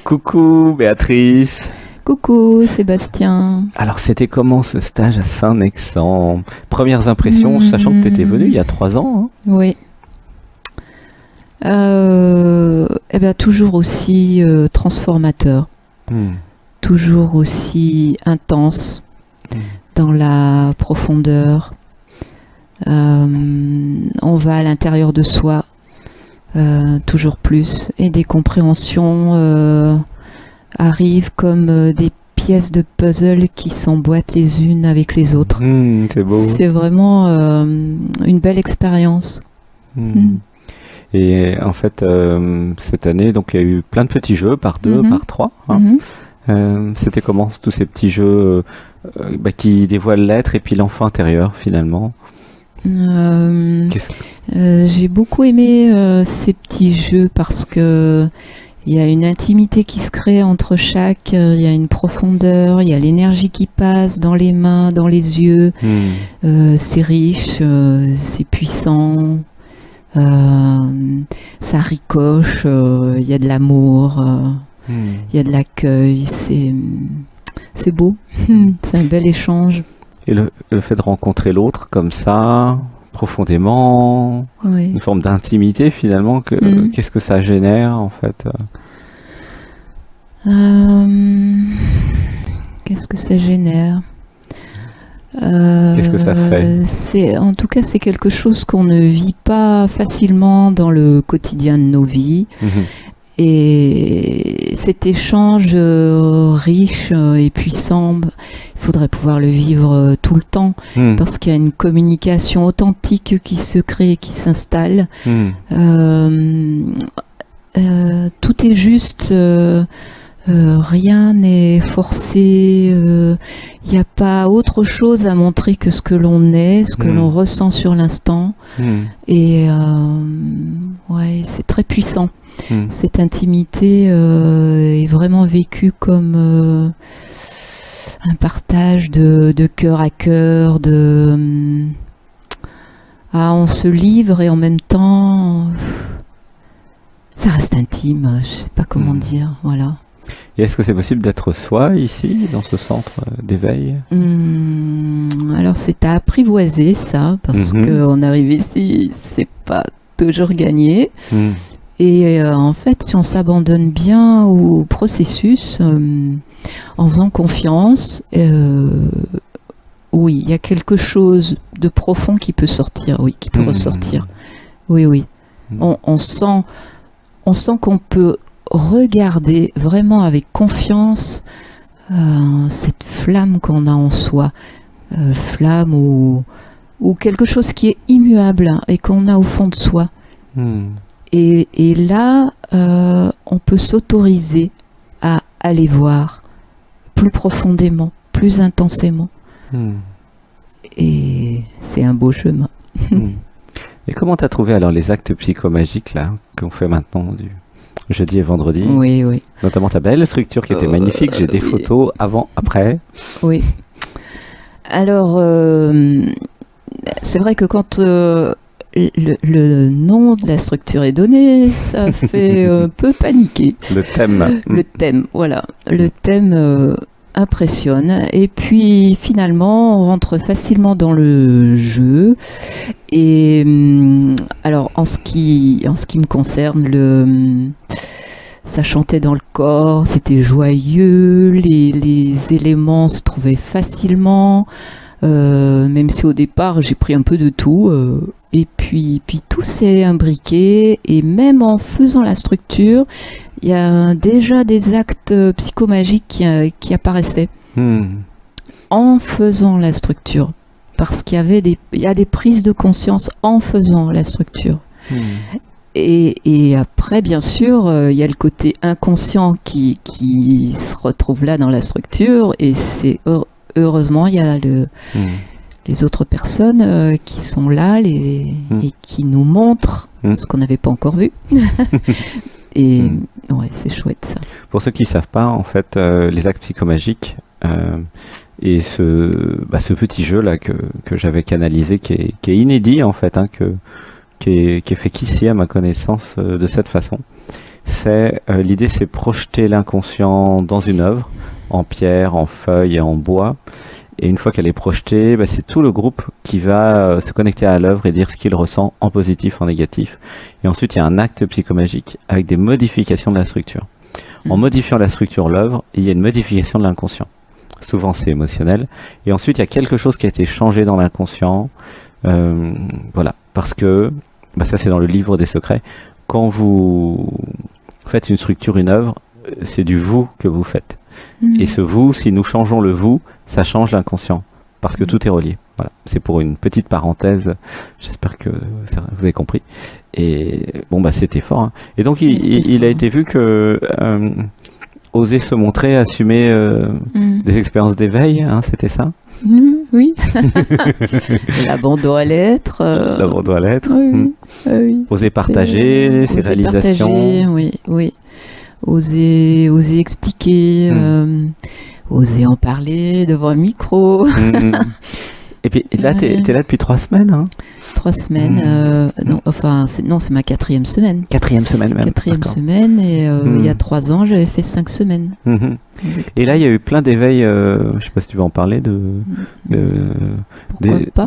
Coucou Béatrice. Coucou Sébastien. Alors c'était comment ce stage à Saint-Nexan? Premières impressions, sachant que tu étais venu il y a 3 ans. Oui. Toujours aussi transformateur. Toujours aussi intense dans la profondeur. On va à l'intérieur de soi toujours plus, et des compréhensions arrivent comme des pièces de puzzle qui s'emboîtent les unes avec les autres. C'est beau. C'est vraiment une belle expérience. Et en fait, cette année, donc il y a eu plein de petits jeux, par 2, par 3. C'était comment tous ces petits jeux qui dévoilent l'être et puis l'enfant intérieur finalement? J'ai beaucoup aimé ces petits jeux parce que il y a une intimité qui se crée entre chaque, il y a une profondeur, il y a l'énergie qui passe dans les mains, dans les yeux. C'est riche, c'est puissant, ça ricoche, il y a de l'amour, il y a de l'accueil, c'est beau, c'est un bel échange. Et le fait de rencontrer l'autre comme ça, profondément, oui. Une forme d'intimité finalement, qu'est-ce que ça génère en fait? Qu'est-ce que ça génère? Qu'est-ce que ça fait? En tout cas, c'est quelque chose qu'on ne vit pas facilement dans le quotidien de nos vies. Et cet échange riche et puissant, il faudrait pouvoir le vivre tout le temps, parce qu'il y a une communication authentique qui se crée, qui s'installe. Tout est juste, rien n'est forcé, il n'y a pas autre chose à montrer que ce que l'on est, ce que l'on ressent sur l'instant. Et ouais, c'est très puissant. Cette intimité est vraiment vécue comme un partage de cœur à cœur, on se livre et en même temps ça reste intime, je sais pas comment dire, voilà. Et est-ce que c'est possible d'être soi ici, dans ce centre d'éveil? Alors c'est à apprivoiser ça, parce qu'on arrive ici, c'est pas toujours gagné. Et en fait, si on s'abandonne bien au processus, en faisant confiance, oui, il y a quelque chose de profond qui peut sortir, oui, qui peut ressortir. Oui, oui. On sent qu'on peut regarder vraiment avec confiance cette flamme qu'on a en soi, flamme ou quelque chose qui est immuable et qu'on a au fond de soi. Et là, on peut s'autoriser à aller voir plus profondément, plus intensément. Et c'est un beau chemin. Et comment tu as trouvé alors les actes psychomagiques là qu'on fait maintenant du jeudi et vendredi? Oui, oui. Notamment ta belle structure qui était magnifique. J'ai des photos avant, après. Oui. Alors, c'est vrai que quand le nom de la structure est donné, ça fait un peu paniquer. Le thème. Le thème, voilà. Le thème impressionne. Et puis finalement, on rentre facilement dans le jeu. Et alors, en ce qui me concerne, ça chantait dans le corps, c'était joyeux, les éléments se trouvaient facilement. Même si au départ j'ai pris un peu de tout, et puis tout s'est imbriqué, et même en faisant la structure, il y a déjà des actes psychomagiques qui apparaissaient en faisant la structure, parce qu'il y a des prises de conscience en faisant la structure. Et après, bien sûr, il y a le côté inconscient qui se retrouve là dans la structure, et c'est heureusement, il y a les autres personnes qui sont là et qui nous montrent ce qu'on n'avait pas encore vu. Et ouais, c'est chouette ça. Pour ceux qui ne savent pas, en fait, les actes psychomagiques et ce petit jeu là que j'avais canalisé, qui est inédit en fait, qui est fait qu'ici à ma connaissance de cette façon. l'idée, c'est projeter l'inconscient dans une œuvre, en pierre, en feuille et en bois. Et une fois qu'elle est projetée, c'est tout le groupe qui va se connecter à l'œuvre et dire ce qu'il ressent en positif, en négatif. Et ensuite, il y a un acte psychomagique avec des modifications de la structure. En modifiant la structure, l'œuvre, il y a une modification de l'inconscient. Souvent, c'est émotionnel. Et ensuite, il y a quelque chose qui a été changé dans l'inconscient. Voilà. Parce que, ça c'est dans le livre des secrets, quand vous faites une structure, une œuvre, c'est du vous que vous faites. Et ce vous, si nous changeons le vous, ça change l'inconscient, parce que tout est relié. Voilà, c'est pour une petite parenthèse. J'espère que vous avez compris. Et c'était fort. Hein. Et donc il a été vu que oser se montrer, assumer des expériences d'éveil, hein, c'était ça. Oui. L'abandon à l'être. L'abandon à l'être. Oui. Oui, oser partager ses réalisations. Oui. Oser expliquer. Oser en parler devant un micro. Et puis là, t'es là depuis 3 semaines. Hein. 3 semaines. C'est ma 4e semaine. 4e semaine même. 4e semaine. Et il y a 3 ans, j'avais fait 5 semaines. Et là, il y a eu plein d'éveils. Je ne sais pas si tu veux en parler des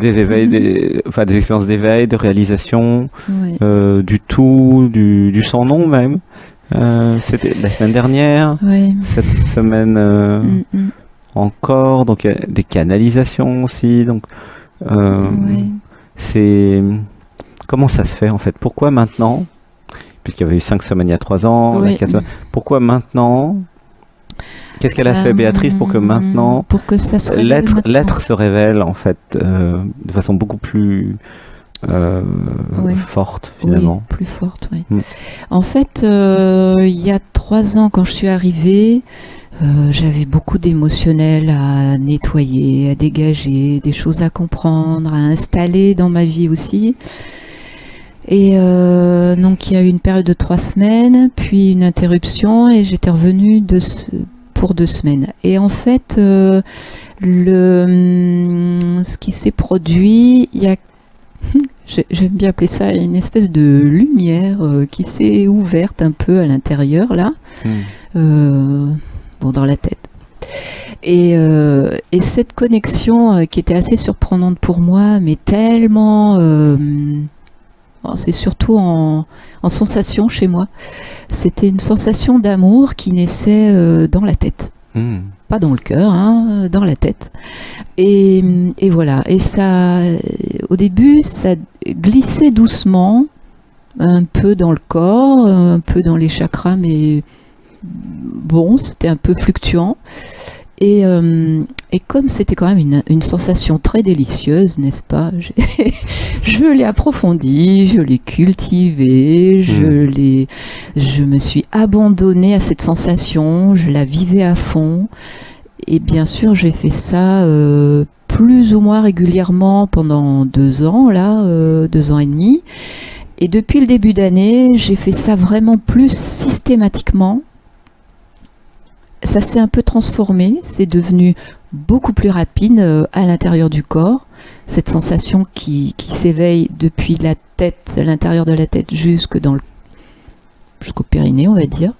éveils, des expériences d'éveil, de réalisation, du tout, du sans nom même. C'était la semaine dernière, cette semaine encore, donc il y a des canalisations aussi. Donc, c'est comment ça se fait en fait? Pourquoi maintenant? Puisqu'il y avait eu 5 semaines il y a 3 ans, 4 semaines. Pourquoi maintenant? Qu'est-ce qu'elle a fait Béatrice pour que maintenant, pour que ça se révèle l'être se révèle en fait de façon beaucoup plus forte finalement. Oui, plus forte, oui. En fait, il y a 3 ans, quand je suis arrivée, j'avais beaucoup d'émotionnel à nettoyer, à dégager, des choses à comprendre, à installer dans ma vie aussi. Et donc il y a eu une période de 3 semaines, puis une interruption, et j'étais revenue pour 2 semaines. Et en fait, ce qui s'est produit, il y a j'aime bien appeler ça une espèce de lumière qui s'est ouverte un peu à l'intérieur là, dans la tête. Et cette connexion qui était assez surprenante pour moi, mais tellement, c'est surtout en sensation chez moi. C'était une sensation d'amour qui naissait dans la tête. Pas dans le cœur, hein, dans la tête. Et voilà. Et ça, au début, ça glissait doucement, un peu dans le corps, un peu dans les chakras, mais bon, c'était un peu fluctuant. Et comme c'était quand même une sensation très délicieuse, n'est-ce pas? Je l'ai approfondie, je l'ai cultivée, je me suis abandonnée à cette sensation, je la vivais à fond. Et bien sûr, j'ai fait ça plus ou moins régulièrement pendant 2 ans, 2 ans et demi. Et depuis le début d'année, j'ai fait ça vraiment plus systématiquement. Ça s'est un peu transformé, c'est devenu beaucoup plus rapide à l'intérieur du corps. Cette sensation qui s'éveille depuis la tête, à l'intérieur de la tête jusqu'au périnée, on va dire.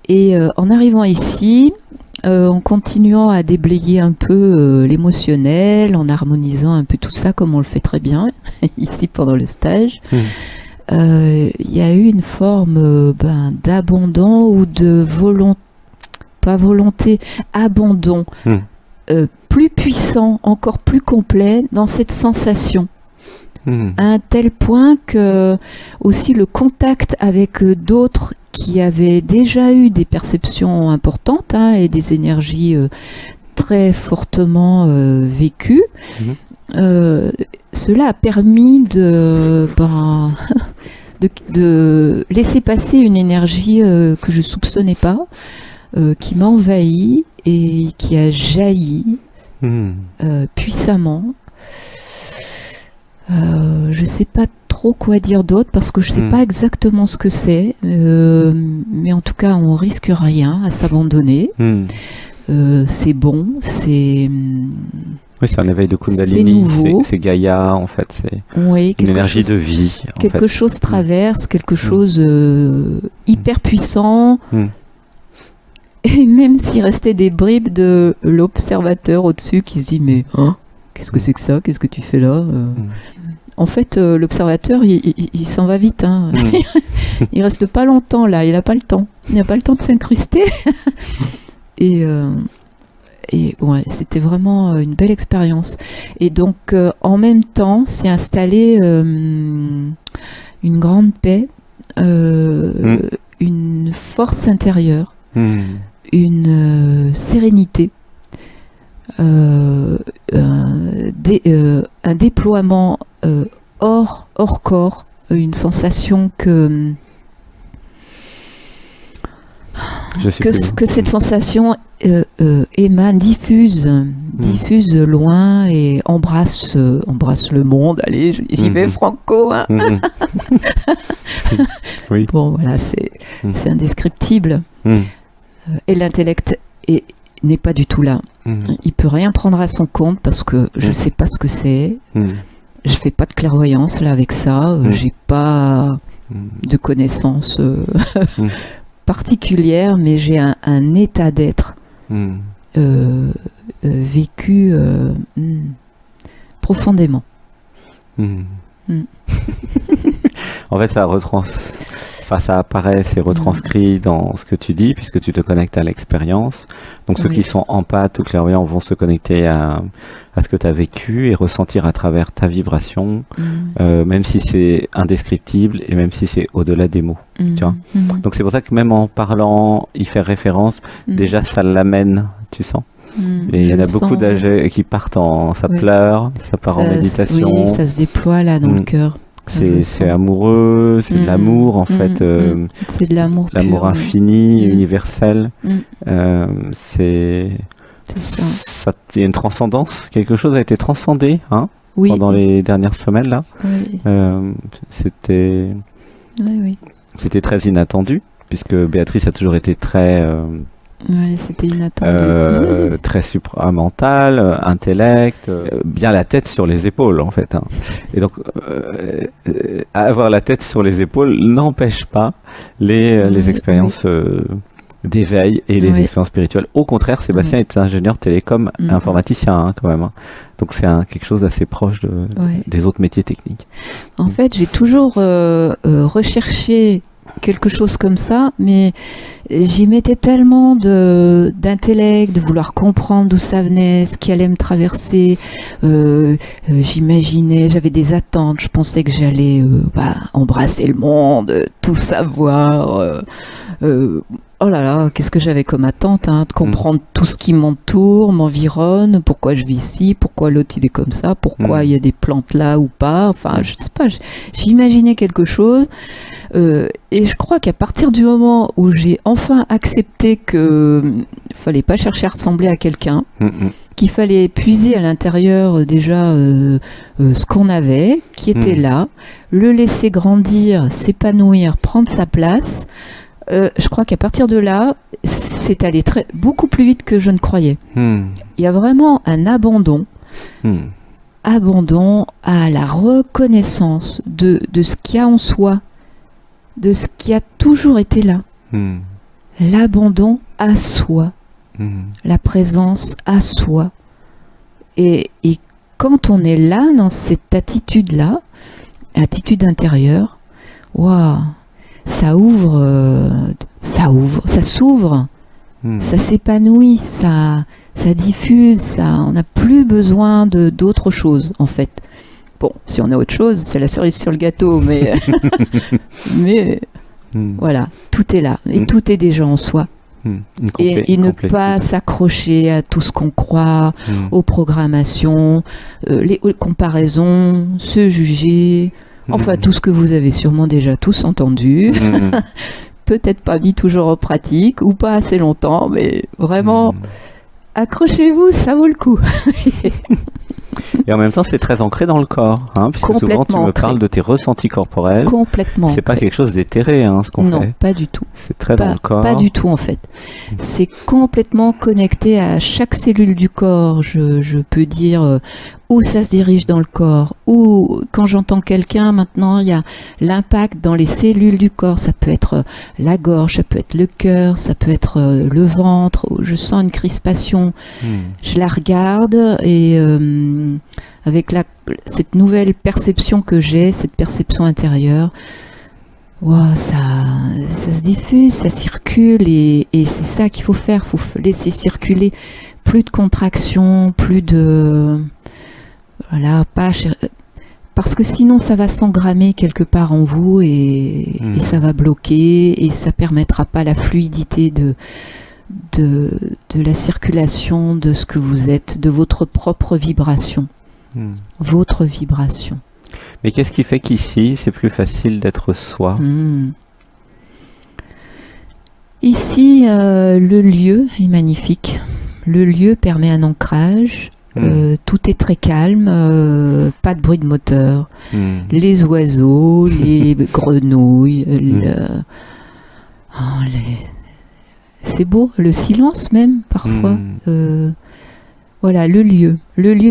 Et en arrivant ici, en continuant à déblayer un peu l'émotionnel, en harmonisant un peu tout ça comme on le fait très bien ici pendant le stage, il y a eu une forme d'abandon ou de abandon plus puissant, encore plus complet dans cette sensation. À un tel point que aussi le contact avec d'autres qui avaient déjà eu des perceptions importantes et des énergies très fortement vécues, cela a permis de laisser passer une énergie que je soupçonnais pas, qui m'a envahi et qui a jailli puissamment. Je sais pas trop quoi dire d'autre parce que je sais pas exactement ce que c'est, mais en tout cas on risque rien à s'abandonner. c'est bon, c'est Oui, c'est un éveil de c'est Kundalini, nouveau. c'est Gaïa, en fait, c'est Oui, une quelque énergie de chose, vie, en quelque fait. chose traverse, quelque Mm. chose hyper puissant. Mm. Et même s'il restait des bribes de l'observateur au-dessus qui se dit mais hein, qu'est-ce que c'est que ça? Qu'est-ce que tu fais là? En fait, l'observateur, il s'en va vite. Hein. Mm. Il reste pas longtemps là. Il n'a pas le temps. Il n'a pas le temps de s'incruster. et, ouais, c'était vraiment une belle expérience. Et donc, en même temps, s'est installée une grande paix, une force intérieure, une sérénité, un déploiement hors corps, une sensation que cette sensation émane, diffuse loin et embrasse le monde. Allez, j'y vais franco. Hein. Oui. Bon, voilà, c'est indescriptible. Et l'intellect n'est pas du tout là. Il peut rien prendre à son compte parce que je sais pas ce que c'est. Je fais pas de clairvoyance là avec ça. J'ai pas de connaissances particulières, mais j'ai un état d'être vécu profondément. En fait, ça apparaît, c'est retranscrit dans ce que tu dis, puisque tu te connectes à l'expérience. Donc ceux qui sont empathes ou clairvoyants vont se connecter à ce que tu as vécu et ressentir à travers ta vibration, même si c'est indescriptible et même si c'est au-delà des mots. Tu vois. Donc c'est pour ça que même en parlant, y faire référence, déjà ça l'amène, tu sens. Et il y en a beaucoup d'âgés qui partent ça pleure, ça part en méditation. Oui, ça se déploie là dans le cœur. C'est amoureux, c'est de l'amour en fait. C'est de l'amour pur. L'amour infini, universel. C'est ça. Il y a une transcendance. Quelque chose a été transcendé pendant les dernières semaines là. C'était très inattendu puisque Béatrice a toujours été très c'était inattendu. très supramental, intellect, bien la tête sur les épaules en fait. Et donc avoir la tête sur les épaules n'empêche pas les expériences d'éveil et les expériences spirituelles. Au contraire, Sébastien est ingénieur télécom, informaticien quand même. Donc c'est quelque chose d'assez proche des autres métiers techniques. En fait, j'ai toujours recherché quelque chose comme ça, mais j'y mettais tellement d'intellect, de vouloir comprendre d'où ça venait, ce qui allait me traverser. J'imaginais, j'avais des attentes, je pensais que j'allais embrasser le monde, tout savoir. Oh là là, qu'est-ce que j'avais comme attente, de comprendre tout ce qui m'entoure, m'environne, pourquoi je vis ici, pourquoi l'autre il est comme ça, pourquoi il y a des plantes là ou pas, enfin je sais pas, j'imaginais quelque chose et je crois qu'à partir du moment où j'ai enfin accepté que fallait pas chercher à ressembler à quelqu'un, qu'il fallait puiser à l'intérieur déjà ce qu'on avait, qui était là, le laisser grandir, s'épanouir, prendre sa place. Je crois qu'à partir de là, c'est allé beaucoup plus vite que je ne croyais. Il y a vraiment un abandon à la reconnaissance de ce qu'il y a en soi, de ce qui a toujours été là. L'abandon à soi, la présence à soi. Et quand on est là, dans cette attitude-là, attitude intérieure, waouh! Ça s'ouvre, ça s'épanouit, ça diffuse, on n'a plus besoin d'autre chose en fait. Bon, si on a autre chose, c'est la cerise sur le gâteau, mais voilà, tout est là et tout est déjà en soi. Et ne pas s'accrocher à tout ce qu'on croit, aux programmations, les comparaisons, se juger. Enfin, tout ce que vous avez sûrement déjà tous entendu, peut-être pas mis toujours en pratique, ou pas assez longtemps, mais vraiment, accrochez-vous, ça vaut le coup. Et en même temps, c'est très ancré dans le corps, hein, puisque souvent tu me Complètement parles de tes ressentis corporels. Complètement C'est pas ancré. quelque chose d'éthéré, hein, ce qu'on Non, fait. pas du tout. C'est très dans le corps. Pas du tout en fait. C'est complètement connecté à chaque cellule du corps. Je peux dire où ça se dirige dans le corps. Ou quand j'entends quelqu'un, maintenant il y a l'impact dans les cellules du corps. Ça peut être la gorge, ça peut être le cœur, ça peut être le ventre. Je sens une crispation. Je la regarde et avec cette nouvelle perception que j'ai, cette perception intérieure, wow, ça se diffuse, ça circule et c'est ça qu'il faut faire. Il faut laisser circuler. Plus de contraction, plus de... Voilà, parce que sinon ça va s'engrammer quelque part en vous et ça va bloquer et ça permettra pas la fluidité de la circulation de ce que vous êtes, de votre propre vibration. Votre vibration. Mais qu'est-ce qui fait qu'ici, c'est plus facile d'être soi? Ici, le lieu est magnifique. Le lieu permet un ancrage. Tout est très calme, pas de bruit de moteur. Les oiseaux, les grenouilles, c'est beau, le silence même parfois. Voilà, le lieu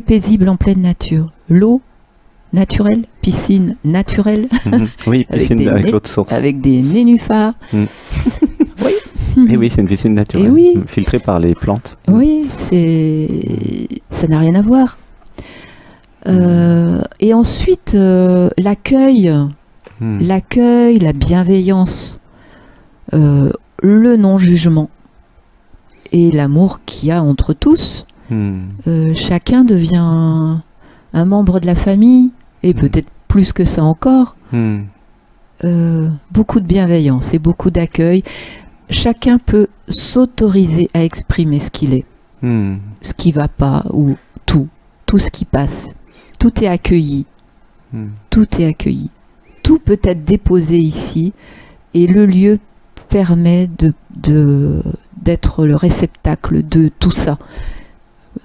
paisible en pleine nature. L'eau naturelle, piscine naturelle. Oui, piscine avec l'eau de source. Avec des nénuphars. Oui. Et oui, c'est une piscine naturelle, filtrée par les plantes. Oui, ça n'a rien à voir. Et ensuite, l'accueil, la bienveillance, le non-jugement et l'amour qu'il y a entre tous. Chacun devient un membre de la famille, et peut-être plus que ça encore. Beaucoup de bienveillance et beaucoup d'accueil. Chacun peut s'autoriser à exprimer ce qu'il est, ce qui va pas, ou tout ce qui passe. Tout est accueilli. Tout est accueilli. Tout peut être déposé ici, et le lieu permet d'être le réceptacle de tout ça.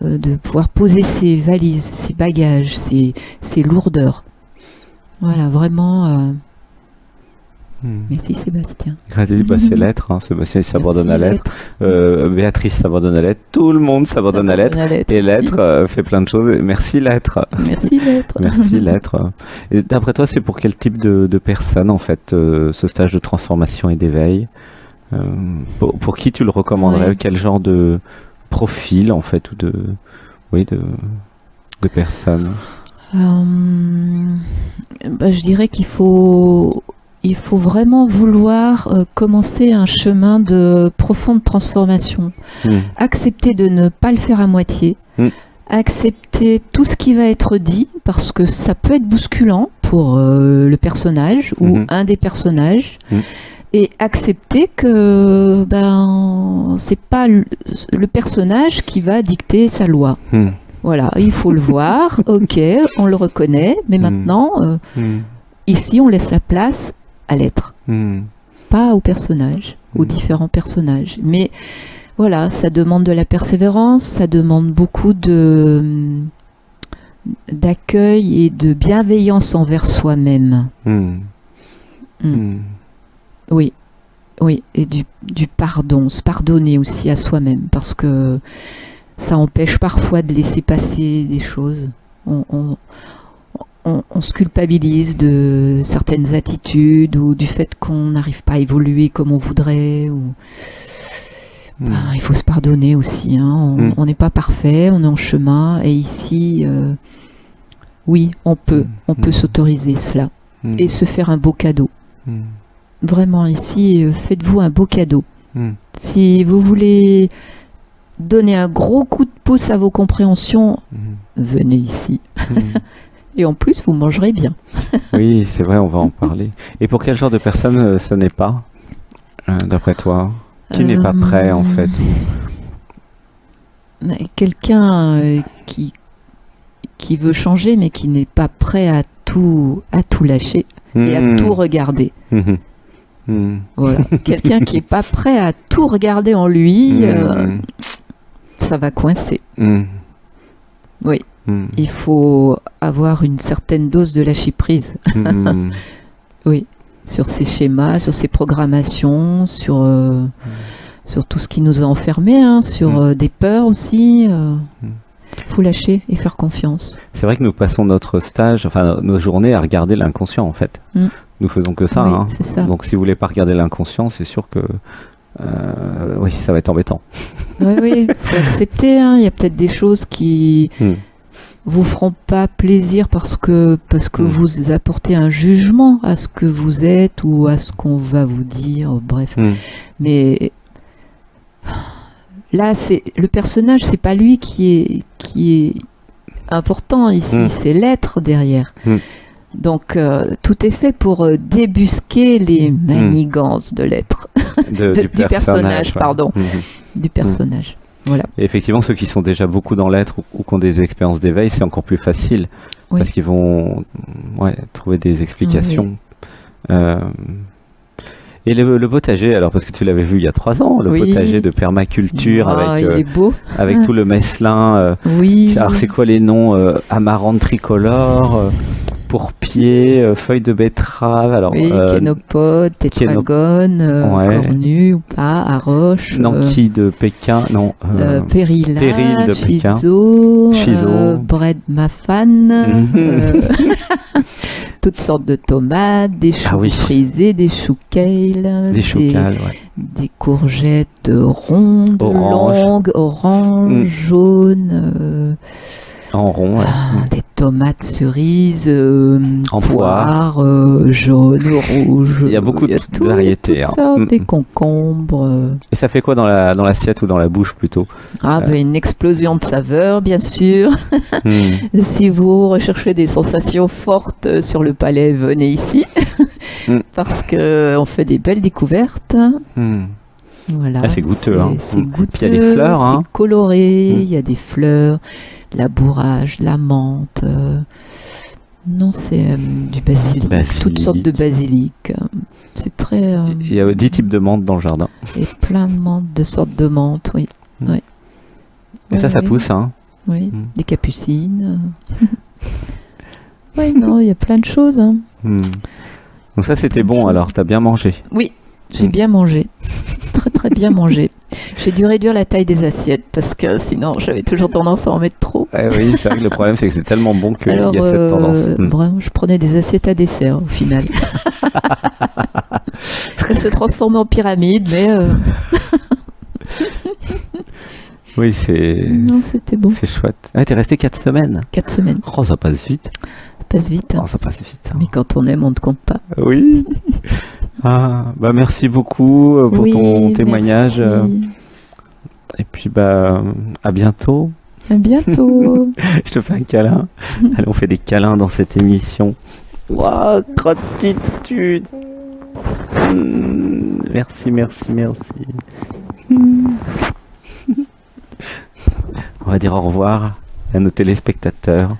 De pouvoir poser ses valises, ses bagages, ses lourdeurs. Voilà, vraiment... Merci Sébastien. C'est l'être, hein. Sébastien s'abandonne à l'être. Béatrice s'abandonne à l'être. Tout le monde s'abandonne à l'être. Et l'être fait plein de choses. Merci l'être. Merci l'être. Merci l'être. Et d'après toi, c'est pour quel type de personne en fait ce stage de transformation et d'éveil? Pour qui tu le recommanderais? Quel genre de profil en fait ou de personnes? Je dirais qu'il faut vraiment vouloir commencer un chemin de profonde transformation. Accepter de ne pas le faire à moitié. Accepter tout ce qui va être dit, parce que ça peut être bousculant pour le personnage ou un des personnages. Et accepter que c'est pas le personnage qui va dicter sa loi. Voilà, il faut le voir, ok, on le reconnaît, mais maintenant, ici, on laisse la place à l'être, pas au personnage, aux différents personnages. Mais voilà, ça demande de la persévérance, ça demande beaucoup d'accueil et de bienveillance envers soi-même. Oui, et du pardon, se pardonner aussi à soi-même, parce que ça empêche parfois de laisser passer des choses. On se culpabilise de certaines attitudes ou du fait qu'on n'arrive pas à évoluer comme on voudrait. Il faut se pardonner aussi. Hein. On n'est pas parfait, on est en chemin. Et ici, oui, on peut s'autoriser cela et se faire un beau cadeau. Vraiment, ici, faites-vous un beau cadeau. Si vous voulez donner un gros coup de pouce à vos compréhensions, venez ici. Et en plus, vous mangerez bien. Oui, c'est vrai, on va en parler. Et pour quel genre de personne ce n'est pas, d'après toi? Qui n'est pas prêt, en fait? Quelqu'un qui veut changer, mais qui n'est pas prêt à tout lâcher et à tout regarder. Voilà. Quelqu'un qui n'est pas prêt à tout regarder en lui, ça va coincer. Oui. Il faut avoir une certaine dose de lâcher prise. Oui, sur ces schémas, sur ces programmations, sur tout ce qui nous a enfermés, sur des peurs aussi. Faut lâcher et faire confiance. C'est vrai que nous passons notre stage, enfin nos journées à regarder l'inconscient en fait. Nous faisons que ça. Oui, c'est ça. Donc si vous voulez pas regarder l'inconscient, c'est sûr que oui, ça va être embêtant. Oui, faut accepter. Il y a peut-être des choses qui vous feront pas plaisir parce que vous apportez un jugement à ce que vous êtes ou à ce qu'on va vous dire. Bref, mais là, c'est le personnage, c'est pas lui qui est important ici, c'est l'être derrière. Donc tout est fait pour débusquer les manigances de l'être, du personnage, pardon, du personnage. Voilà. Et effectivement, ceux qui sont déjà beaucoup dans l'être ou qui ont des expériences d'éveil, c'est encore plus facile parce qu'ils vont trouver des explications. Et le potager, alors parce que tu l'avais vu il y a 3 ans, le potager de permaculture il est beau. Avec tout le messelin. Alors c'est quoi les noms amarante tricolore, pourpier, feuilles de betterave. Alors, kénopode, tétragone, cornu ou pas, aroche. Nanki de Pékin, non. Péril de Pékin. Chiso. Bread Mafan. Toutes sortes de tomates, des choux frisés, des choux kale, des courgettes rondes, longues, orange, jaune. En rond, des tomates cerises, en poire, jaune, rouge. Il y a beaucoup de variétés. Toutes sortes, des concombres. Et ça fait quoi dans l'assiette ou dans la bouche plutôt? Une explosion de saveurs, bien sûr. Si vous recherchez des sensations fortes sur le palais, venez ici. Parce qu'on fait des belles découvertes. Voilà, c'est goûteux. C'est goûteux, il y a des fleurs. C'est coloré, il y a des fleurs, de la bourrage, de la menthe. Non, c'est du basilic, toutes sortes de basilic. C'est très... il y a 10 types de menthe dans le jardin. Et plein de menthe, de sortes de menthe, oui. Et ça pousse, Oui, des capucines. Oui, non, il y a plein de choses. Donc ça, c'était bon, alors, t'as bien mangé? Oui, j'ai bien mangé. Très très bien mangé. J'ai dû réduire la taille des assiettes parce que sinon j'avais toujours tendance à en mettre trop. Oui, c'est vrai que le problème c'est que c'est tellement bon qu'il y a cette tendance. Vraiment, je prenais des assiettes à dessert au final. Elles se transformaient en pyramide, mais... Oui, c'est... Non, c'était bon. C'est chouette. T'es resté 4 semaines? 4 semaines. Oh, ça passe vite. Ça passe vite. Ça passe vite. Mais quand on aime, on ne compte pas. Oui. Merci beaucoup pour ton témoignage. Et puis à bientôt. À bientôt. Je te fais un câlin. Allez, on fait des câlins dans cette émission. Wow, gratitude. Merci. On va dire au revoir à nos téléspectateurs.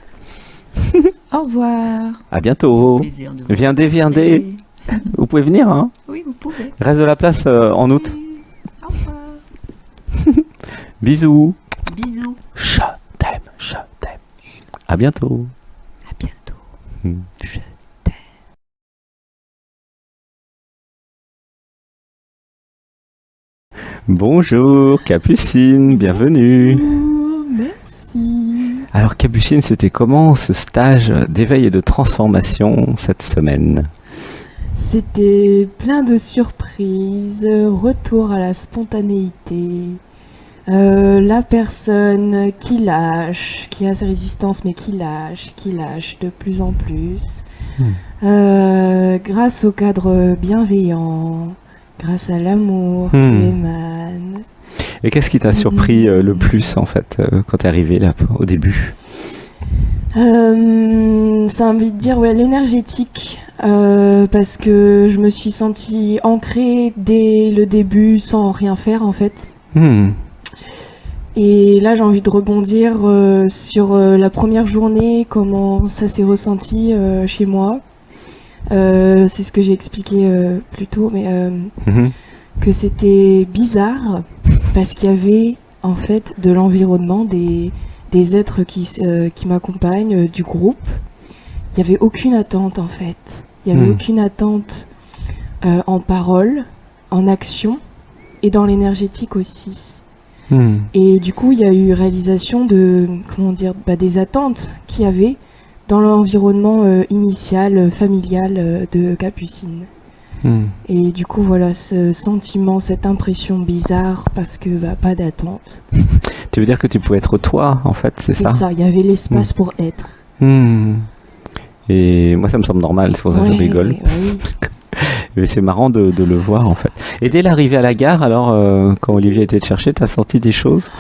Au revoir. À bientôt. Viendez. Vous pouvez venir, hein? Oui, vous pouvez. Reste de la place en août. Au revoir. Bisous. Bisous. Je t'aime. À bientôt. À bientôt. Je t'aime. Bonjour Capucine, bienvenue. Merci. Alors Capucine, c'était comment ce stage d'éveil et de transformation cette semaine? C'était plein de surprises, retour à la spontanéité, la personne qui lâche, qui a ses résistances mais qui lâche de plus en plus, grâce au cadre bienveillant, grâce à l'amour qui émane. Et qu'est-ce qui t'a surpris le plus en fait quand t'es arrivé là au début? Ça a envie de dire l'énergétique, parce que je me suis sentie ancrée dès le début sans rien faire en fait. Et là j'ai envie de rebondir sur la première journée, comment ça s'est ressenti chez moi. C'est ce que j'ai expliqué plus tôt, mais que c'était bizarre parce qu'il y avait en fait de l'environnement, des des êtres qui m'accompagnent, du groupe, il n'y avait aucune attente en fait. Il n'y avait aucune attente en parole, en action et dans l'énergétique aussi. Et du coup, il y a eu réalisation de, des attentes qu'il y avait dans l'environnement initial, familial de Capucine. Et du coup, voilà, ce sentiment, cette impression bizarre, parce que pas d'attente. Tu veux dire que tu pouvais être toi, en fait, c'est ça? C'est ça, il y avait l'espace pour être. Et moi, ça me semble normal, c'est pour ça que je rigole. Oui. Mais c'est marrant de le voir, en fait. Et dès l'arrivée à la gare, alors, quand Olivier était te chercher, t'as senti des choses?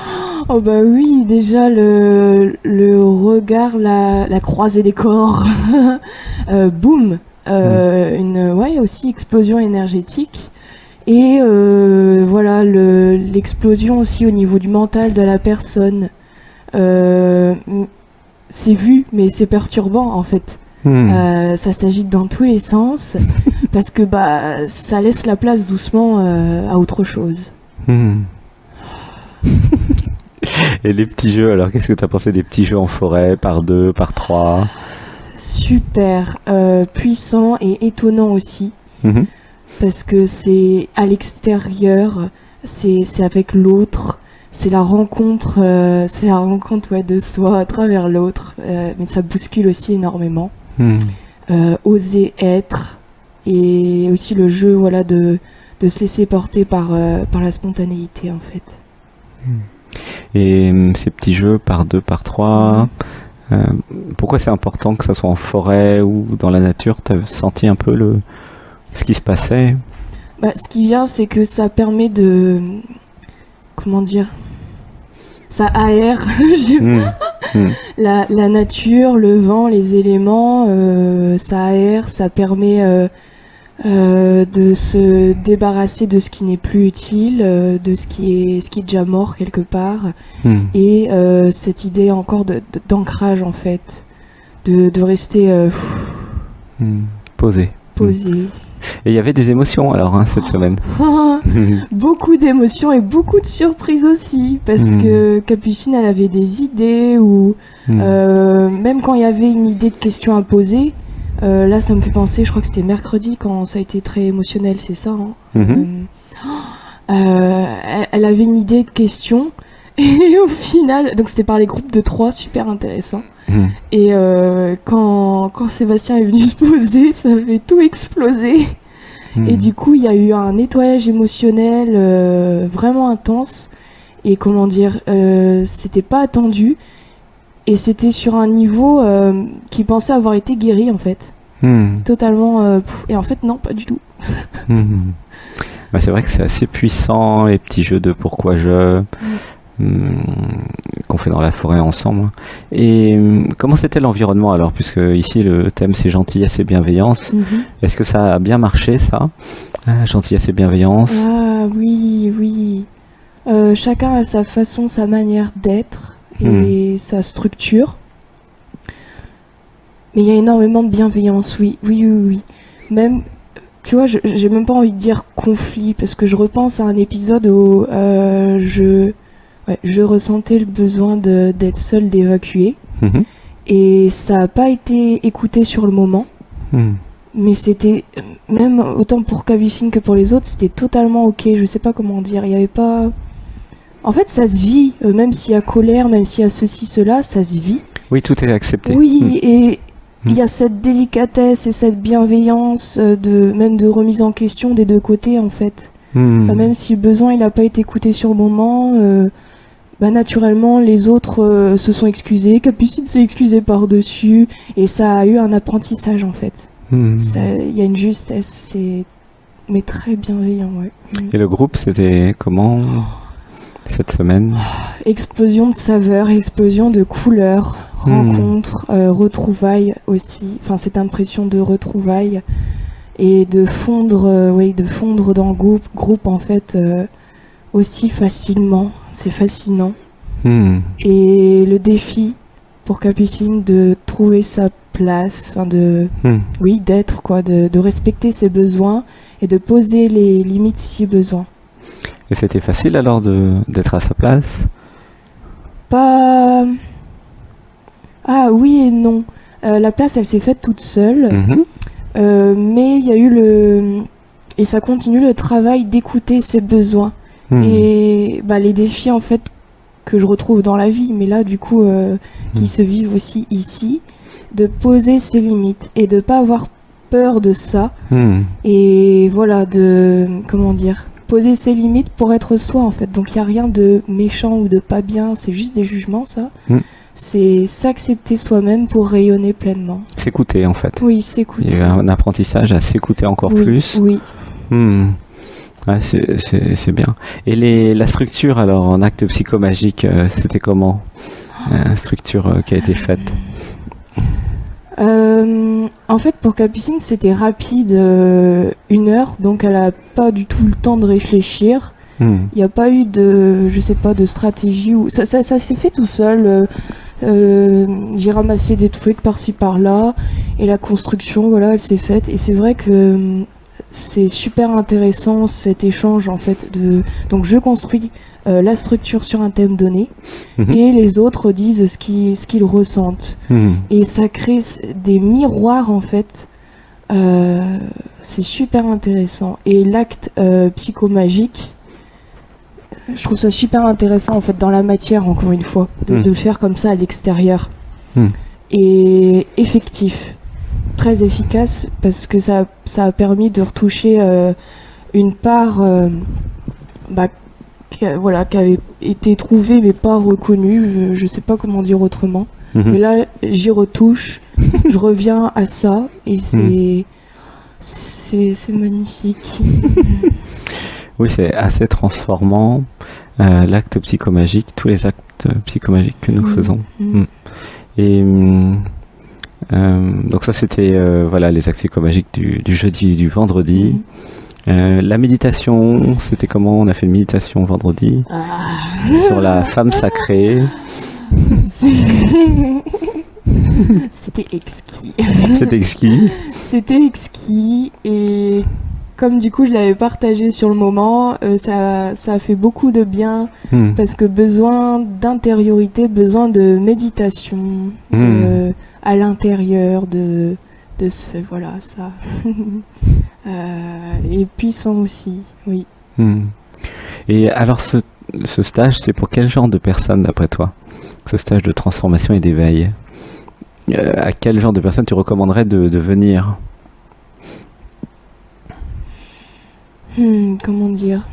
Oh bah oui, déjà le regard, la croisée des corps, boum, aussi explosion énergétique. Et voilà, l'explosion aussi au niveau du mental de la personne. C'est vu, mais c'est perturbant en fait. Ça s'agite dans tous les sens parce que ça laisse la place doucement à autre chose. Et les petits jeux, alors qu'est-ce que tu as pensé des petits jeux en forêt, par 2, par 3? Super, puissant et étonnant aussi. Parce que c'est à l'extérieur, c'est avec l'autre, c'est la rencontre de soi à travers l'autre, mais ça bouscule aussi énormément. Oser être, et aussi le jeu, voilà, de se laisser porter par la spontanéité en fait. Et ces petits jeux par 2, par 3, pourquoi c'est important que ça soit en forêt ou dans la nature? Tu as senti un peu ce qui se passait? Ce qui vient, c'est que ça permet de... Comment dire? Ça aère la nature, le vent, les éléments, ça aère, ça permet de se débarrasser de ce qui n'est plus utile, de ce qui est déjà mort quelque part, et cette idée encore d'ancrage en fait, de rester posé. Et il y avait des émotions alors cette semaine. Beaucoup d'émotions et beaucoup de surprises aussi, parce que Capucine, elle avait des idées, ou même quand il y avait une idée de question à poser, là ça me fait penser, je crois que c'était mercredi quand ça a été très émotionnel, c'est ça elle avait une idée de question, et au final, donc c'était par les groupes de 3, super intéressant. Et quand Sébastien est venu se poser, ça avait tout explosé. Et du coup, il y a eu un nettoyage émotionnel vraiment intense. Et comment dire, c'était pas attendu. Et c'était sur un niveau qui pensait avoir été guéri en fait. Totalement. Et en fait, non, pas du tout. C'est vrai que c'est assez puissant, les petits jeux de pourquoi je... qu'on fait dans la forêt ensemble. Et comment c'était l'environnement alors, puisque ici le thème c'est gentillesse et bienveillance. Est-ce que ça a bien marché ça, gentillesse et bienveillance? Ah oui. Chacun a sa façon, sa manière d'être et sa structure. Mais il y a énormément de bienveillance, oui. Même, tu vois, j'ai même pas envie de dire conflit, parce que je repense à un épisode où je ressentais le besoin d'être seule, d'évacuer. Et ça n'a pas été écouté sur le moment. Mais c'était, même autant pour Capucine que pour les autres, c'était totalement ok. Je sais pas comment dire. Il y avait pas... En fait, ça se vit. Même s'il y a colère, même s'il y a ceci, cela, ça se vit. Oui, tout est accepté. Oui, et il y a cette délicatesse et cette bienveillance, même de remise en question des deux côtés, en fait. Même si le besoin il n'a pas été écouté sur le moment, naturellement les autres se sont excusés, Capucine s'est excusée par-dessus, et ça a eu un apprentissage en fait. Il y a une justesse, mais très bienveillant. Et le groupe, c'était comment cette semaine? Explosion de saveurs, explosion de couleurs, rencontres, retrouvailles aussi, enfin cette impression de retrouvailles. Et de fondre dans le groupe en fait aussi facilement, c'est fascinant. Et le défi pour Capucine de trouver sa place, d'être quoi, de respecter ses besoins et de poser les limites si besoin. Et c'était facile alors d'être à sa place? Pas Ah oui et non. La place, elle s'est faite toute seule, mais il y a eu et ça continue le travail d'écouter ses besoins et les défis en fait que je retrouve dans la vie, mais là du coup qui se vivent aussi ici, de poser ses limites et de pas avoir peur de ça et voilà poser ses limites pour être soi en fait. Donc il y a rien de méchant ou de pas bien, c'est juste des jugements ça. C'est s'accepter soi-même pour rayonner pleinement. S'écouter en fait. Oui, s'écouter. Il y a un apprentissage à s'écouter encore plus. Oui. Ouais, c'est bien. Et la structure alors en acte psychomagique, c'était comment la structure qui a été faite? En fait, pour Capucine, c'était rapide, 1 heure, donc elle a pas du tout le temps de réfléchir. Il n'y a pas eu de stratégie ou ça s'est fait tout seul. J'ai ramassé des trucs par-ci par-là et la construction, voilà, elle s'est faite. Et c'est vrai que c'est super intéressant cet échange en fait. Donc je construis la structure sur un thème donné et les autres disent ce qu'ils ressentent. Et ça crée des miroirs en fait. C'est super intéressant. Et l'acte psychomagique, je trouve ça super intéressant en fait dans la matière, encore une fois, de le faire comme ça à l'extérieur. Et effectif, très efficace, parce que ça a permis de retoucher une part qui avait été trouvée mais pas reconnue, je sais pas comment dire autrement. Mais là j'y retouche, je reviens à ça et c'est magnifique. Oui, c'est assez transformant, l'acte psychomagique, tous les actes psychomagiques que nous faisons. Et donc ça, c'était les actes psychomagiques du jeudi et du vendredi. La méditation, c'était comment? On a fait une méditation vendredi sur la femme sacrée. C'était exquis. C'était exquis. C'était exquis et comme du coup je l'avais partagé sur le moment, ça a fait beaucoup de bien parce que besoin d'intériorité, besoin de méditation à l'intérieur de ce ça et puissant aussi, oui. Et alors ce stage, c'est pour quel genre de personnes d'après toi? Ce stage de transformation et d'éveil, à quel genre de personnes tu recommanderais de venir? Comment dire,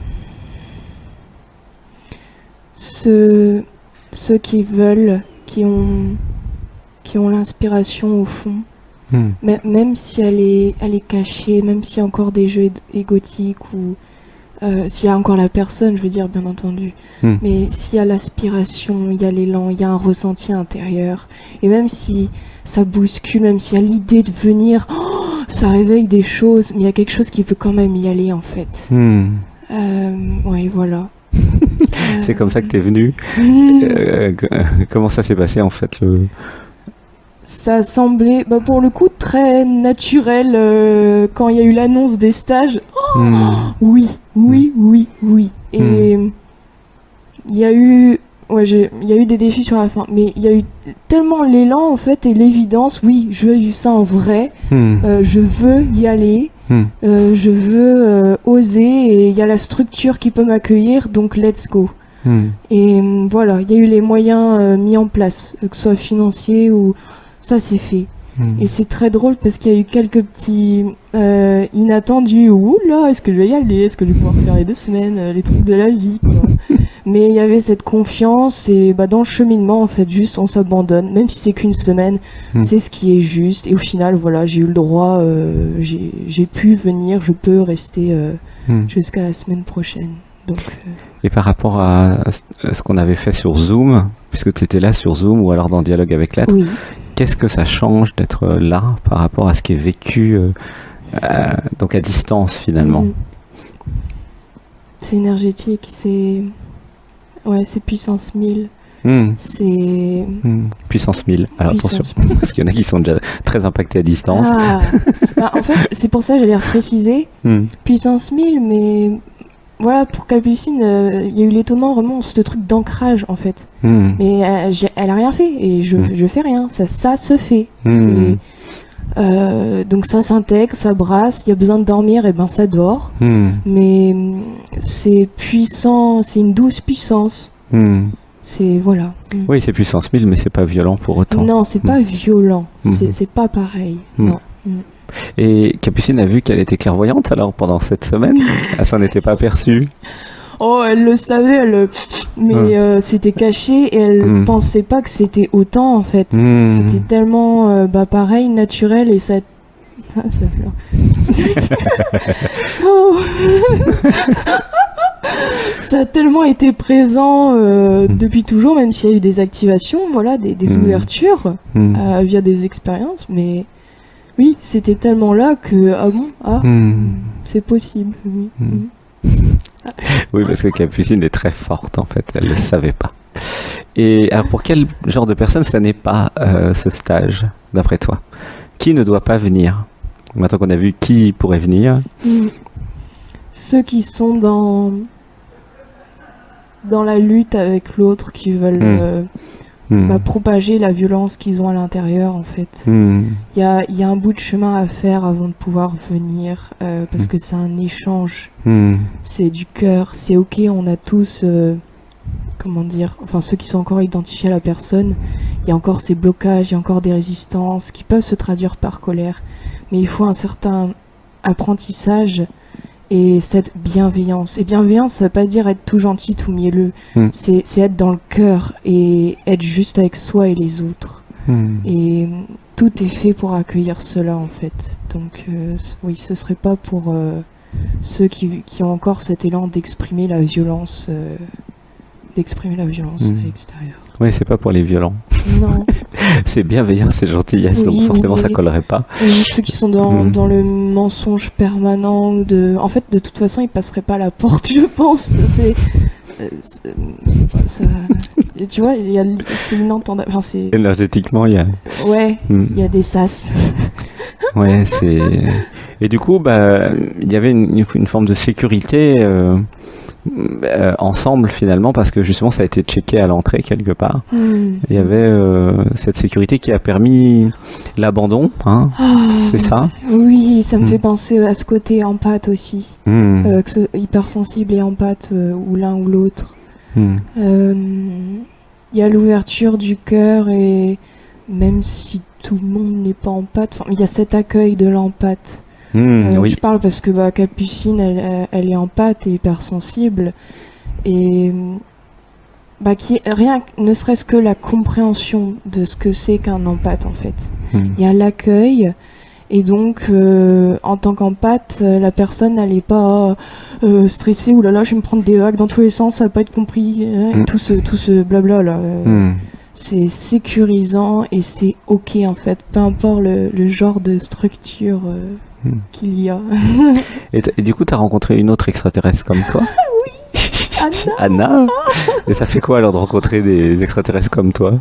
ceux qui veulent, qui ont l'inspiration au fond, même si elle est cachée, même s'il y a encore des jeux égotiques ou s'il y a encore la personne, je veux dire bien entendu, mais s'il y a l'aspiration, il y a l'élan, il y a un ressenti intérieur, et même si ça bouscule, même s'il y a l'idée de venir, ça réveille des choses, mais il y a quelque chose qui peut quand même y aller en fait. Oui, voilà. C'est comme ça que tu es venu. Comment ça s'est passé en fait Ça semblait, pour le coup, très naturel quand il y a eu l'annonce des stages. Oui. Et il y a eu des défis sur la fin, mais il y a eu tellement l'élan en fait et l'évidence. Oui, je veux vivre ça en vrai. Je veux y aller. Je veux oser et il y a la structure qui peut m'accueillir, donc let's go. Et voilà, il y a eu les moyens mis en place, que ce soit financiers ou ça c'est fait. Et c'est très drôle parce qu'il y a eu quelques petits inattendus. Ouh là, est-ce que je vais y aller? Est-ce que je vais pouvoir faire les 2 semaines, les trucs de la vie quoi. Mais il y avait cette confiance et dans le cheminement en fait, juste on s'abandonne, même si c'est qu'1 semaine, c'est ce qui est juste. Et au final, voilà, j'ai eu le droit, j'ai pu venir, je peux rester jusqu'à la semaine prochaine. Donc, Et par rapport à ce qu'on avait fait sur Zoom, puisque tu étais là sur Zoom ou alors dans Dialogue avec l'être, oui. Qu'est-ce que ça change d'être là par rapport à ce qui est vécu donc à distance finalement? C'est énergétique, c'est puissance 1000. C'est puissance 1000. Alors puissance attention, parce qu'il y en a qui sont déjà très impactés à distance. En fait, c'est pour ça que j'allais préciser puissance 1000, mais voilà, pour Capucine, il y a eu l'étonnement, vraiment, ce truc d'ancrage, en fait. Mais elle a rien fait, et je fais rien. Ça se fait. Donc ça s'intègre, ça brasse, il y a besoin de dormir, et ben ça dort. Mais c'est puissant, c'est une douce puissance. C'est, voilà. Oui, c'est puissance 1000, mais c'est pas violent pour autant. Non, c'est pas violent, c'est pas pareil, non. Et Capucine a vu qu'elle était clairvoyante alors pendant cette semaine? Elle s'en était pas aperçue? Oh, elle le savait, mais c'était caché et elle pensait pas que c'était autant en fait. C'était tellement, pareil, naturel et ça... Ah, ça pleure. Oh. Ça a tellement été présent depuis toujours, même s'il y a eu des activations, voilà, des ouvertures via des expériences, mais... Oui, c'était tellement là que, c'est possible, oui. Oui, parce que Capucine est très forte, en fait, elle ne le savait pas. Et alors, pour quel genre de personne ça n'est pas ce stage, d'après toi? Qui ne doit pas venir? Maintenant qu'on a vu qui pourrait venir. Ceux qui sont dans la lutte avec l'autre, qui veulent... propager la violence qu'ils ont à l'intérieur en fait. Il y a un bout de chemin à faire avant de pouvoir venir parce que c'est un échange. C'est du cœur, c'est ok, on a tous comment dire, enfin ceux qui sont encore identifiés à la personne, il y a encore ces blocages, il y a encore des résistances qui peuvent se traduire par colère, mais il faut un certain apprentissage et cette bienveillance. Et bienveillance, ça veut pas dire être tout gentil, tout mielleux. C'est être dans le cœur et être juste avec soi et les autres. Et tout est fait pour accueillir cela, en fait. Donc, oui, ce serait pas pour ceux qui ont encore cet élan d'exprimer la violence, à l'extérieur. Oui, c'est pas pour les violents. Non. C'est bienveillant, c'est gentillesse, Oui, donc forcément ça oui. collerait pas. Oui, ceux qui sont dans le mensonge permanent, en fait, de toute façon, ils passeraient pas la porte, je pense. Tu vois, c'est inentendable. Enfin, Énergétiquement, il y a... Ouais, il y a des sas. Ouais, c'est... Et du coup, il y avait une forme de sécurité ensemble finalement, parce que justement ça a été checké à l'entrée quelque part. Il y avait cette sécurité qui a permis l'abandon, hein, c'est ça? Oui, ça me fait penser à ce côté empathe aussi, hypersensible et empathe, ou l'un ou l'autre. Il y a l'ouverture du cœur, et même si tout le monde n'est pas empathe, il y a cet accueil de l'empathe. Oui. Je parle parce que Capucine, elle est empathe et hypersensible, et qui est rien, ne serait-ce que la compréhension de ce que c'est qu'un empathe en fait. Il y a l'accueil, et donc en tant qu'empathe, la personne elle est pas stressée, oulala, je vais me prendre des vagues dans tous les sens, ça va pas être compris, tout ce blabla là. C'est sécurisant et c'est ok en fait, peu importe le genre de structure qu'il y a. Et du coup, tu as rencontré une autre extraterrestre comme toi? Oui, Anna. Et ça fait quoi alors de rencontrer des extraterrestres comme toi?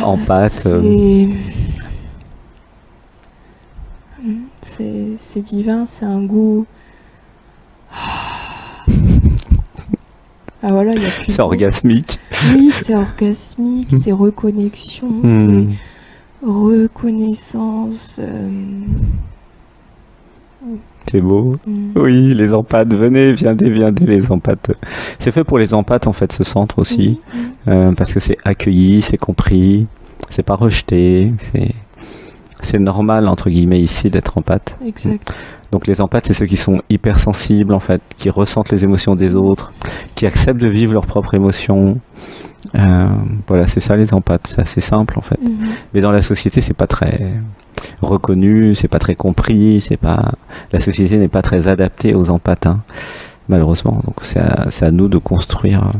Empathe. C'est divin, c'est un goût. Voilà, il y a plus. C'est orgasmique. Oui, c'est orgasmique, c'est reconnexion, c'est reconnaissance. C'est beau. Oui, les empathes, venez, viendez les empathes. C'est fait pour les empathes en fait, ce centre aussi, parce que c'est accueilli, c'est compris, c'est pas rejeté, c'est normal entre guillemets ici d'être empathe. Exact. Donc les empathes, c'est ceux qui sont hypersensibles en fait, qui ressentent les émotions des autres, qui acceptent de vivre leurs propres émotions. Voilà, c'est ça les empathes, c'est assez simple en fait. Mais dans la société, c'est pas très reconnu, c'est pas très compris, la société n'est pas très adaptée aux empathes, malheureusement. Donc c'est à nous de construire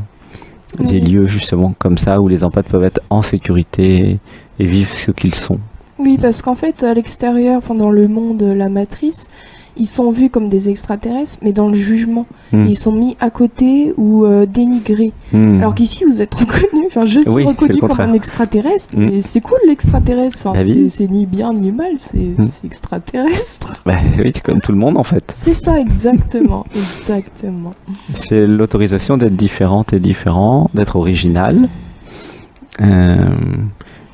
des lieux justement comme ça où les empathes peuvent être en sécurité et vivre ce qu'ils sont. Oui, parce qu'en fait, à l'extérieur, enfin, dans le monde, la matrice, ils sont vus comme des extraterrestres, mais dans le jugement. Ils sont mis à côté ou dénigrés. Alors qu'ici, vous êtes reconnus. Enfin, je suis Oui, c'est reconnu le comme contraire. un extraterrestre, mais c'est cool l'extraterrestre. Enfin, La vie. c'est ni bien ni mal, c'est extraterrestre. Bah, oui, c'est comme tout le monde en fait. C'est ça, exactement. Exactement. C'est l'autorisation d'être différente et différent, d'être original.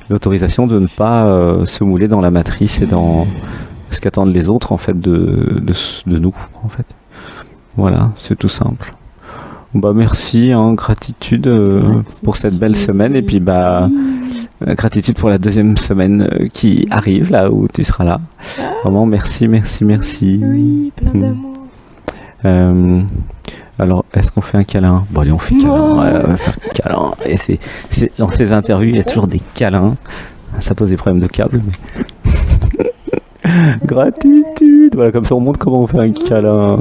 L'autorisation de ne pas se mouler dans la matrice et dans ce qu'attendent les autres en fait de nous en fait. Voilà, c'est tout simple. Bah merci, hein, gratitude pour cette belle semaine et puis bah gratitude pour la deuxième semaine qui arrive là où tu seras là. Vraiment merci. Oui, plein d'amour. Alors, est-ce qu'on fait un câlin? Bon, allez, on fait câlin. Oh. Ouais, on va faire câlin. Et c'est dans ces interviews, il y a toujours des câlins. Ça pose des problèmes de câble. Mais... Gratitude. Voilà, comme ça, on montre comment on fait un câlin.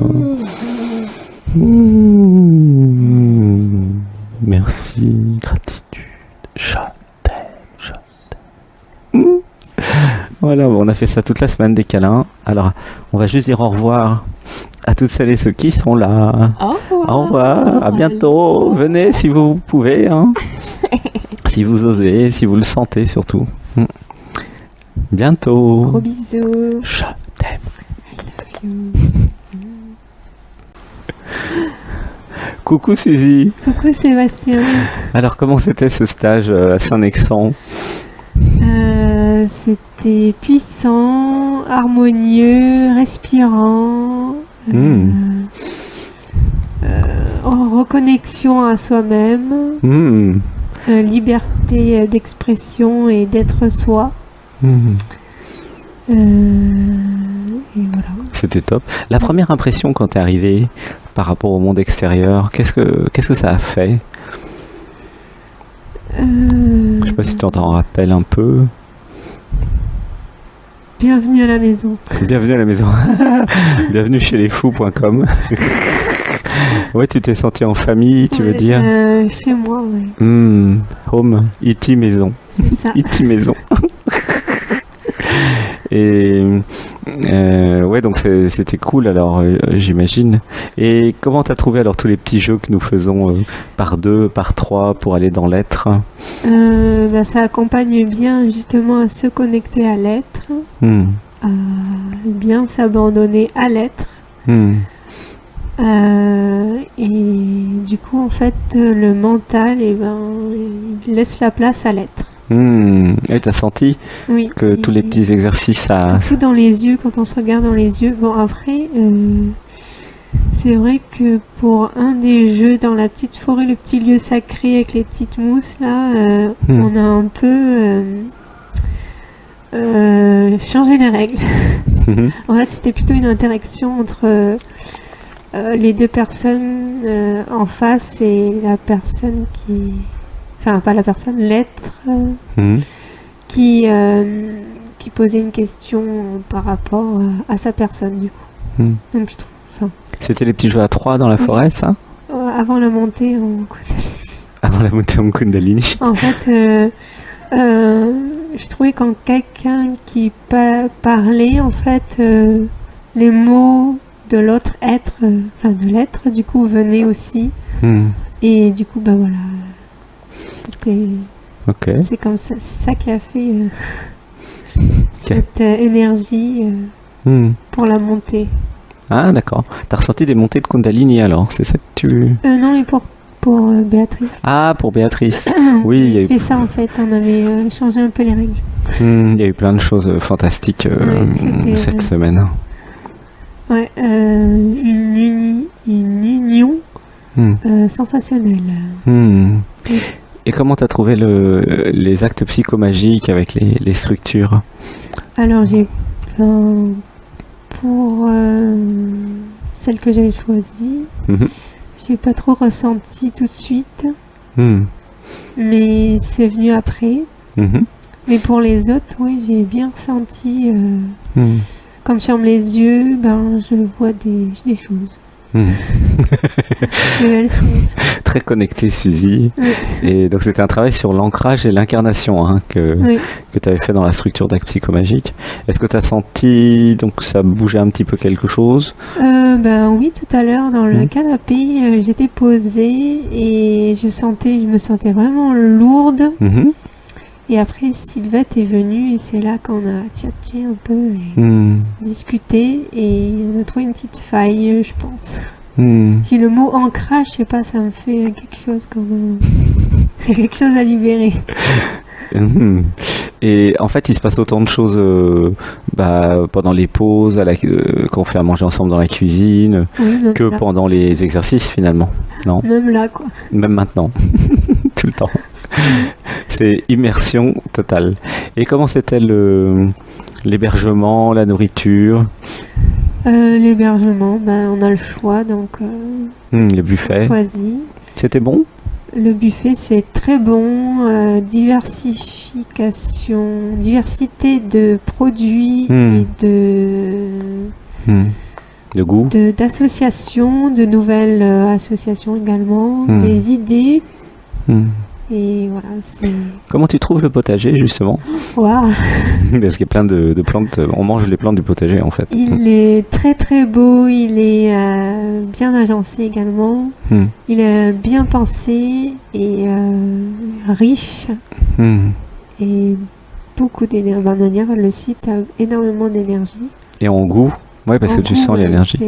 Merci, gratitude. Je t'aime. Voilà, bon, on a fait ça toute la semaine, des câlins. Alors, on va juste dire au revoir à toutes celles et ceux qui sont là. Au revoir. Au revoir, à bientôt. Venez si vous pouvez, hein. Si vous osez, si vous le sentez surtout. Bientôt. Gros bisous. Je t'aime. Coucou Suzy. Coucou Sébastien. Alors comment c'était ce stage à Saint-Nexan? C'était puissant, harmonieux, respirant, en reconnexion à soi-même, liberté d'expression et d'être soi. Et voilà. C'était top. La première impression quand t'es arrivé par rapport au monde extérieur, qu'est-ce que ça a fait? Je sais pas si tu t'en rappelles un peu. Bienvenue à la maison. Bienvenue à la maison. Bienvenue chez lesfous.com. Ouais, tu t'es senti en famille, tu veux dire? Chez moi, ouais. Home, E.T. maison. C'est ça. E.T. maison. Et ouais, donc c'était cool alors, j'imagine. Et comment t'as trouvé alors tous les petits jeux que nous faisons par 2, par 3 pour aller dans l'être? Ça accompagne bien justement à se connecter à l'être, à bien s'abandonner à l'être. Et du coup, en fait, le mental, il laisse la place à l'être. Et t'as senti Oui, que tous les petits exercices, ça... surtout dans les yeux, quand on se regarde dans les yeux. Bon, après, c'est vrai que pour un des jeux dans la petite forêt, le petit lieu sacré avec les petites mousses, là, on a un peu changé les règles. En fait, c'était plutôt une interaction entre les deux personnes en face et la personne qui... Enfin, pas la personne, l'être qui posait une question par rapport à sa personne, du coup. Donc, je trouve... C'était les petits jeux à 3 dans la forêt, ça? Avant la montée en Kundalini. Avant la montée en Kundalini. En fait, je trouvais quand quelqu'un qui parlait, en fait, les mots de l'autre être, enfin de l'être, du coup, venaient aussi. Et du coup, bah voilà... Okay. C'est comme ça, c'est ça qui a fait cette énergie pour la montée. Ah d'accord. T'as ressenti des montées de Kundalini alors, c'est ça que tu... Non, mais pour Béatrice. Ah, pour Béatrice. Oui, il y a eu... Et ça en fait, on avait changé un peu les règles. Il y a eu plein de choses fantastiques cette semaine. Ouais, une union sensationnelle. Et comment t'as trouvé les actes psychomagiques avec les structures? Alors pour celle que j'avais choisie, j'ai pas trop ressenti tout de suite, mais c'est venu après. Mais pour les autres, oui, j'ai bien ressenti. Quand je ferme les yeux, je vois des choses. de belles choses. Très connectée, Suzy. Oui. Et donc c'était un travail sur l'ancrage et l'incarnation que Oui. tu avais fait dans la structure d'acte psychomagique. Est-ce que tu as senti donc ça bougeait un petit peu quelque chose? Ben oui, tout à l'heure dans le Mhm. canapé, j'étais posée et je me sentais vraiment lourde. Mhm. Et après, Sylvette est venue et c'est là qu'on a tchatché un peu et Hmm. discuté et on a trouvé une petite faille, je pense. Hmm. Puis le mot ancrage, je sais pas, ça me fait quelque chose comme quelque chose à libérer. Mhm. Et en fait, il se passe autant de choses pendant les pauses, quand on fait à manger ensemble dans la cuisine, Oui, même que là. pendant les exercices finalement. Non, Même là, quoi. même maintenant, tout le temps. C'est immersion totale. Et comment c'était l'hébergement, la nourriture, L'hébergement, ben, on a le choix, donc le buffet? choisi. C'était bon? Le buffet, c'est très bon. Diversité de produits Hmm. et De goût? d'associations, de nouvelles associations également, Hmm. des idées. Hmm. Et voilà, c'est... Comment tu trouves le potager justement? Waouh! Parce qu'il y a plein de plantes, on mange les plantes du potager en fait. Il est très très beau, il est bien agencé également, Hmm. il est bien pensé et riche Hmm. et beaucoup d'énergie. De manière, le site a énormément d'énergie. Et en goût? Ouais, parce En que tu goût, sens l'énergie.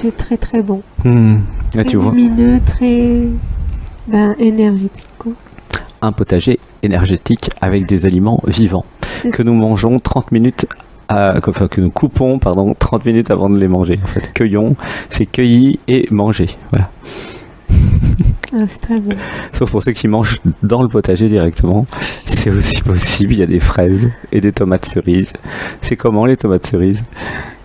C'est très très bon. Hmm. Là, Très tu vois, lumineux, très énergétique, quoi. un potager énergétique avec des aliments vivants que nous mangeons 30 minutes, que nous coupons, 30 minutes avant de les manger. En fait, cueillons, c'est cueilli et mangé. Voilà. Ah, c'est très bon. Sauf pour ceux qui mangent dans le potager directement, c'est aussi possible. Il y a des fraises et des tomates cerises. C'est comment les tomates cerises?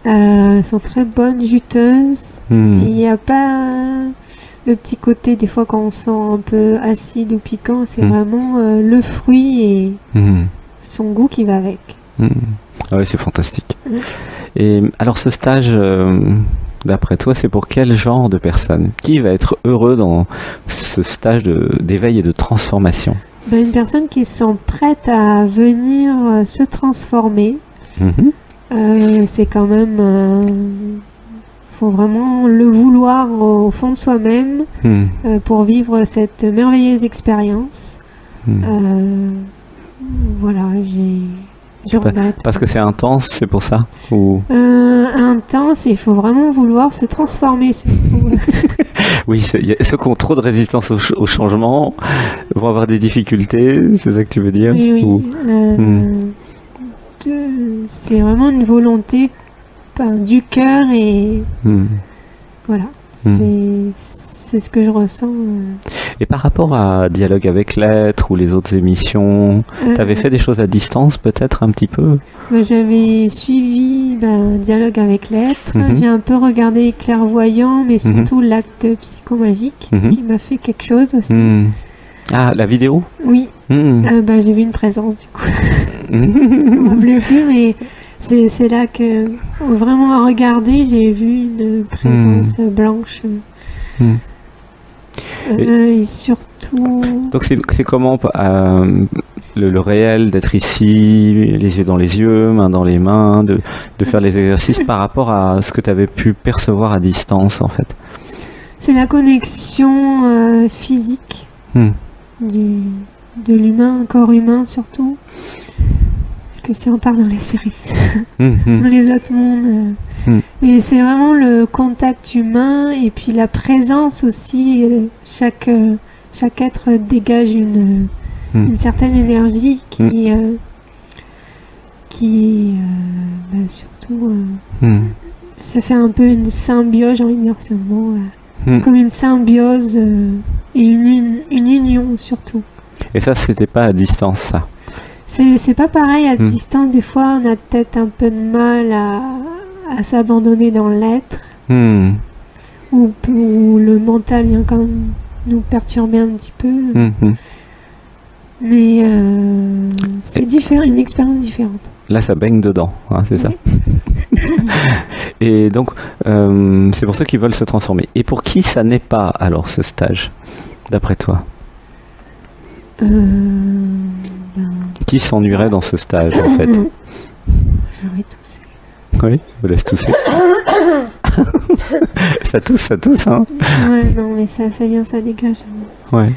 Elles sont très bonnes, juteuses. Hmm. Il n'y a pas le petit côté, des fois, quand on sent un peu acide ou piquant, c'est vraiment le fruit et Hmm. son goût qui va avec. Hmm. Ouais, c'est fantastique. Mm. Et alors, ce stage, d'après toi, c'est pour quel genre de personne? Qui va être heureux dans ce stage d'éveil et de transformation? Ben, une personne qui se sent prête à venir se transformer, Mhm. c'est quand même... faut vraiment le vouloir au fond de soi-même Hmm. pour vivre cette merveilleuse expérience. Hmm. Voilà, je regrette. Parce que c'est intense, c'est pour ça? Ou... Intense, il faut vraiment vouloir se transformer surtout. Oui, ceux qui ont trop de résistance au changement vont avoir des difficultés, c'est ça que tu veux dire? Oui, oui. Ou- C'est vraiment une volonté du cœur et Hmm. voilà. Hmm. C'est ce que je ressens. Et par rapport à Dialogue avec l'être ou les autres émissions, t'avais fait des choses à distance peut-être un petit peu? J'avais suivi Dialogue avec l'être. Mhm. J'ai un peu regardé Clairvoyant, mais surtout l'acte psychomagique Mhm. qui m'a fait quelque chose aussi. Hmm. Ah, la vidéo? Oui, Hmm. j'ai vu une présence du coup. Je ne Hmm. me rappelais plus, mais c'est là que, vraiment à regarder, j'ai vu une présence blanche. Hmm. Et surtout... Donc c'est comment le réel d'être ici, les yeux dans les yeux, mains dans les mains, de faire les exercices par rapport à ce que tu avais pu percevoir à distance en fait? C'est la connexion physique Hmm. de l'humain, corps humain surtout. Parce que si on part dans les spirites, Hmm, hmm. dans les autres mondes. Mais c'est vraiment le contact humain et puis la présence aussi. Chaque être dégage une certaine énergie qui surtout ça fait un peu une symbiose, j'ai envie de dire ce mot, comme une symbiose et une union surtout. Et ça, c'était pas à distance, ça? C'est pas pareil à distance, des fois on a peut-être un peu de mal à s'abandonner dans l'être, Hmm. ou le mental vient quand même nous perturber un petit peu. Hmm, hmm. Mais c'est différent, une expérience différente. Là, ça baigne dedans, hein, c'est ça. Et donc, c'est pour ceux qui veulent se transformer. Et pour qui ça n'est pas, alors, ce stage, d'après toi? Qui s'ennuierait dans ce stage, en fait? J'aurais toussé. Oui, je vous laisse tousser. ça tousse, hein? Ouais, non, mais ça, c'est bien, ça dégage. Ouais.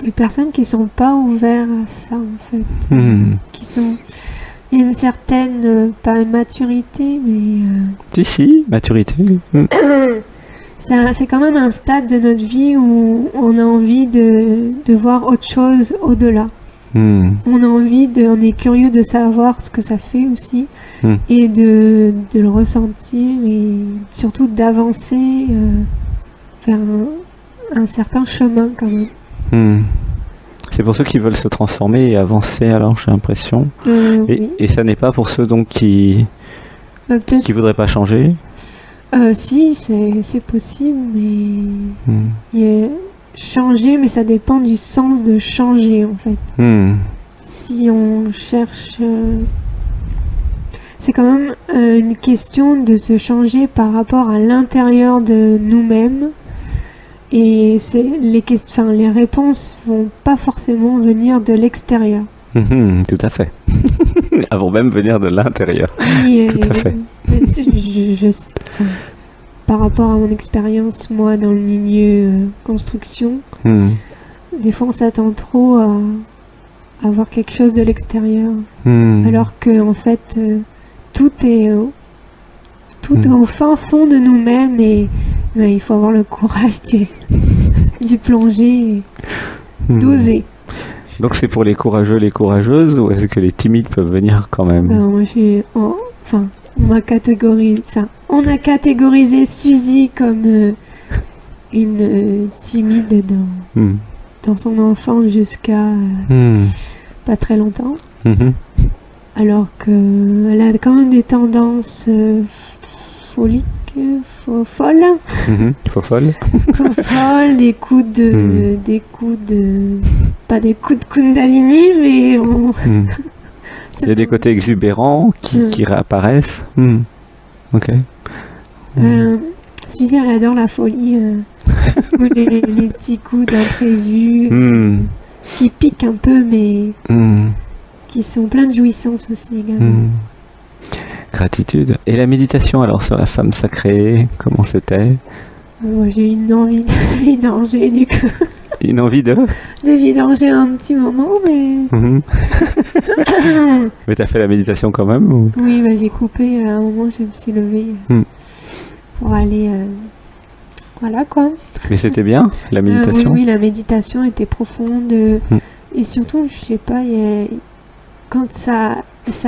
Des personnes qui sont pas ouvertes à ça, en fait. Qui sont... Il y a une certaine, pas maturité, mais... Si, maturité. C'est quand même un stade de notre vie où on a envie de voir autre chose au-delà. On est curieux de savoir ce que ça fait aussi et de le ressentir et surtout d'avancer vers un certain chemin quand même. C'est pour ceux qui veulent se transformer et avancer, alors j'ai l'impression. Oui. Et ça n'est pas pour ceux donc qui voudraient pas changer. Si, c'est possible, mais changer, mais ça dépend du sens de changer en fait. Si on cherche, c'est quand même une question de se changer par rapport à l'intérieur de nous-mêmes. Et les réponses vont pas forcément venir de l'extérieur. Tout à fait. Avant même venir de l'intérieur. Oui, tout à fait. Par rapport à mon expérience, moi, dans le milieu construction, des fois on s'attend trop à avoir quelque chose de l'extérieur. Alors que en fait, tout est au fin fond de nous-mêmes et il faut avoir le courage d'y plonger et d'oser. Donc c'est pour les courageux, les courageuses, ou est-ce que les timides peuvent venir quand même? Moi, on a catégorisé Suzy comme une timide dans son enfance jusqu'à pas très longtemps. Alors qu'elle a quand même des tendances folles. Folle. Des coups de pas des coups de Kundalini, mais il y a des côtés exubérants qui réapparaissent. Ok. Suzy, elle adore la folie, ou les petits coups d'imprévu qui piquent un peu, mais qui sont pleins de jouissance aussi également. Gratitude. Et la méditation alors sur la femme sacrée, comment c'était? Moi, j'ai eu une envie de vidanger du coup. Une envie de vidanger un petit moment, mais... Mais t'as fait la méditation quand même ou... Oui, j'ai coupé, à un moment je me suis levée pour aller... Voilà quoi. Mais c'était bien, la méditation? Oui, la méditation était profonde. Et surtout, je sais pas, quand ça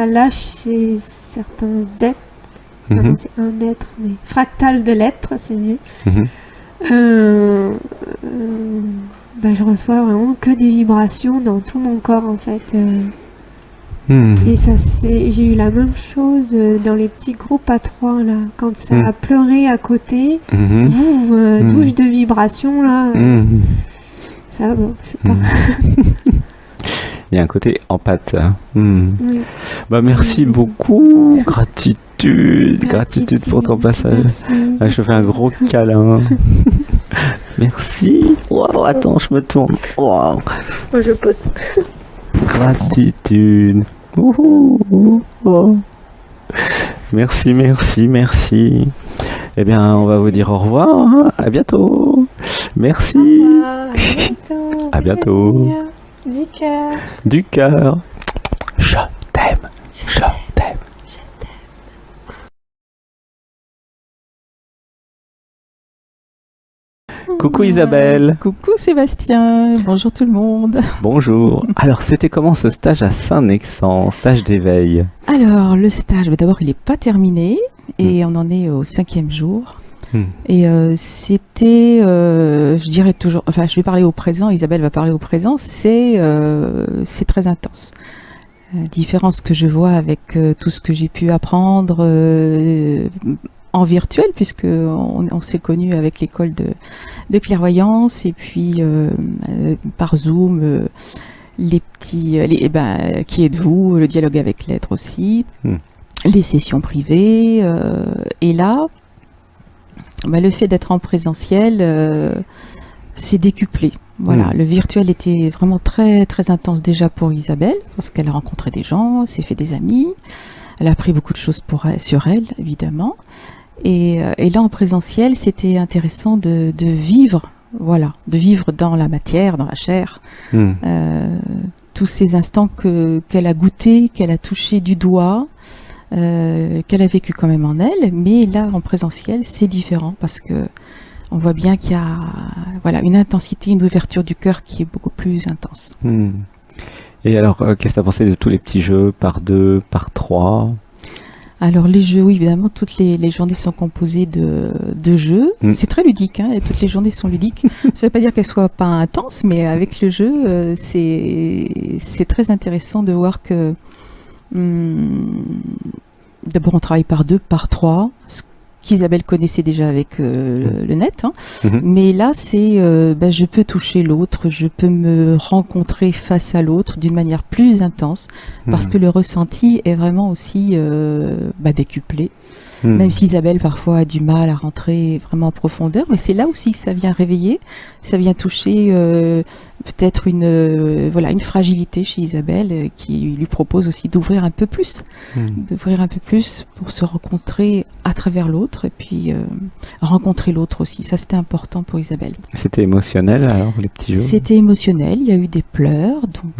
lâche chez certains êtres, non, c'est un être, mais fractal de l'être, c'est mieux. Je reçois vraiment que des vibrations dans tout mon corps en fait. Et j'ai eu la même chose dans les petits groupes à 3 là, quand ça a pleuré à côté, douche de vibrations là. Ça, bon, je sais pas. Il y a un côté empathe. Oui. Merci beaucoup, gratitude pour ton passage. Je te fais un gros câlin. Merci. Wow, attends, je me tourne. Wow. Moi je pose. Gratitude. Oh. Merci. Eh bien, on va vous dire au revoir. À bientôt. Merci. À bientôt. Du cœur. Je t'aime. Coucou Isabelle. Coucou Sébastien, bonjour tout le monde. Bonjour. Alors, c'était comment ce stage à Saint-Nexan, stage d'éveil? Alors, le stage, d'abord, il n'est pas terminé et on en est au 5e jour. Et c'était, je dirais toujours, enfin, je vais parler au présent, Isabelle va parler au présent, c'est très intense. La différence que je vois avec tout ce que j'ai pu apprendre en virtuel, puisque on s'est connus avec l'école de clairvoyance, et puis par Zoom, les petits, qui êtes-vous, le dialogue avec l'être aussi, les sessions privées, et là, le fait d'être en présentiel, c'est décuplé. Voilà, le virtuel était vraiment très très intense déjà pour Isabelle, parce qu'elle a rencontré des gens, s'est fait des amis, elle a appris beaucoup de choses sur elle, évidemment. Et là, en présentiel, c'était intéressant de vivre, voilà, de vivre dans la matière, dans la chair, tous ces instants qu'elle a goûté, qu'elle a touché du doigt, qu'elle a vécu quand même en elle. Mais là, en présentiel, c'est différent parce que on voit bien qu'il y a, voilà, une intensité, une ouverture du cœur qui est beaucoup plus intense. Et alors, qu'est-ce que tu as pensé de tous les petits jeux par 2, par 3? Alors les jeux, oui, évidemment, toutes les journées sont composées de jeux. C'est très ludique, hein, et toutes les journées sont ludiques. Ça ne veut pas dire qu'elles soient pas intenses, mais avec le jeu, c'est très intéressant de voir que d'abord on travaille par 2, par 3, ce qu'Isabelle connaissait déjà avec le net, hein. Mais là c'est je peux toucher l'autre, je peux me rencontrer face à l'autre d'une manière plus intense, parce que le ressenti est vraiment aussi décuplé, même si Isabelle parfois a du mal à rentrer vraiment en profondeur, mais c'est là aussi que ça vient réveiller, ça vient toucher peut-être une fragilité chez Isabelle, qui lui propose aussi d'ouvrir un peu plus, pour se rencontrer à travers l'autre, et puis rencontrer l'autre aussi. Ça, c'était important pour Isabelle. C'était émotionnel alors, les petits jeux? C'était émotionnel, il y a eu des pleurs, donc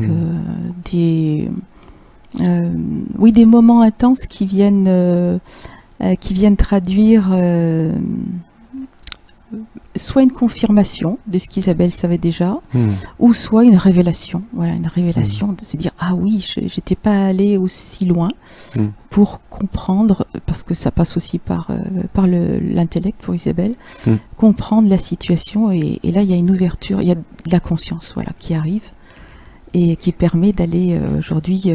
des moments intenses qui viennent traduire soit une confirmation de ce qu'Isabelle savait déjà, ou soit une révélation. Voilà, une révélation de se dire, ah oui, j'étais pas allée aussi loin pour comprendre, parce que ça passe aussi par l'intellect pour Isabelle, comprendre la situation, et là il y a une ouverture, il y a de la conscience, voilà, qui arrive et qui permet d'aller aujourd'hui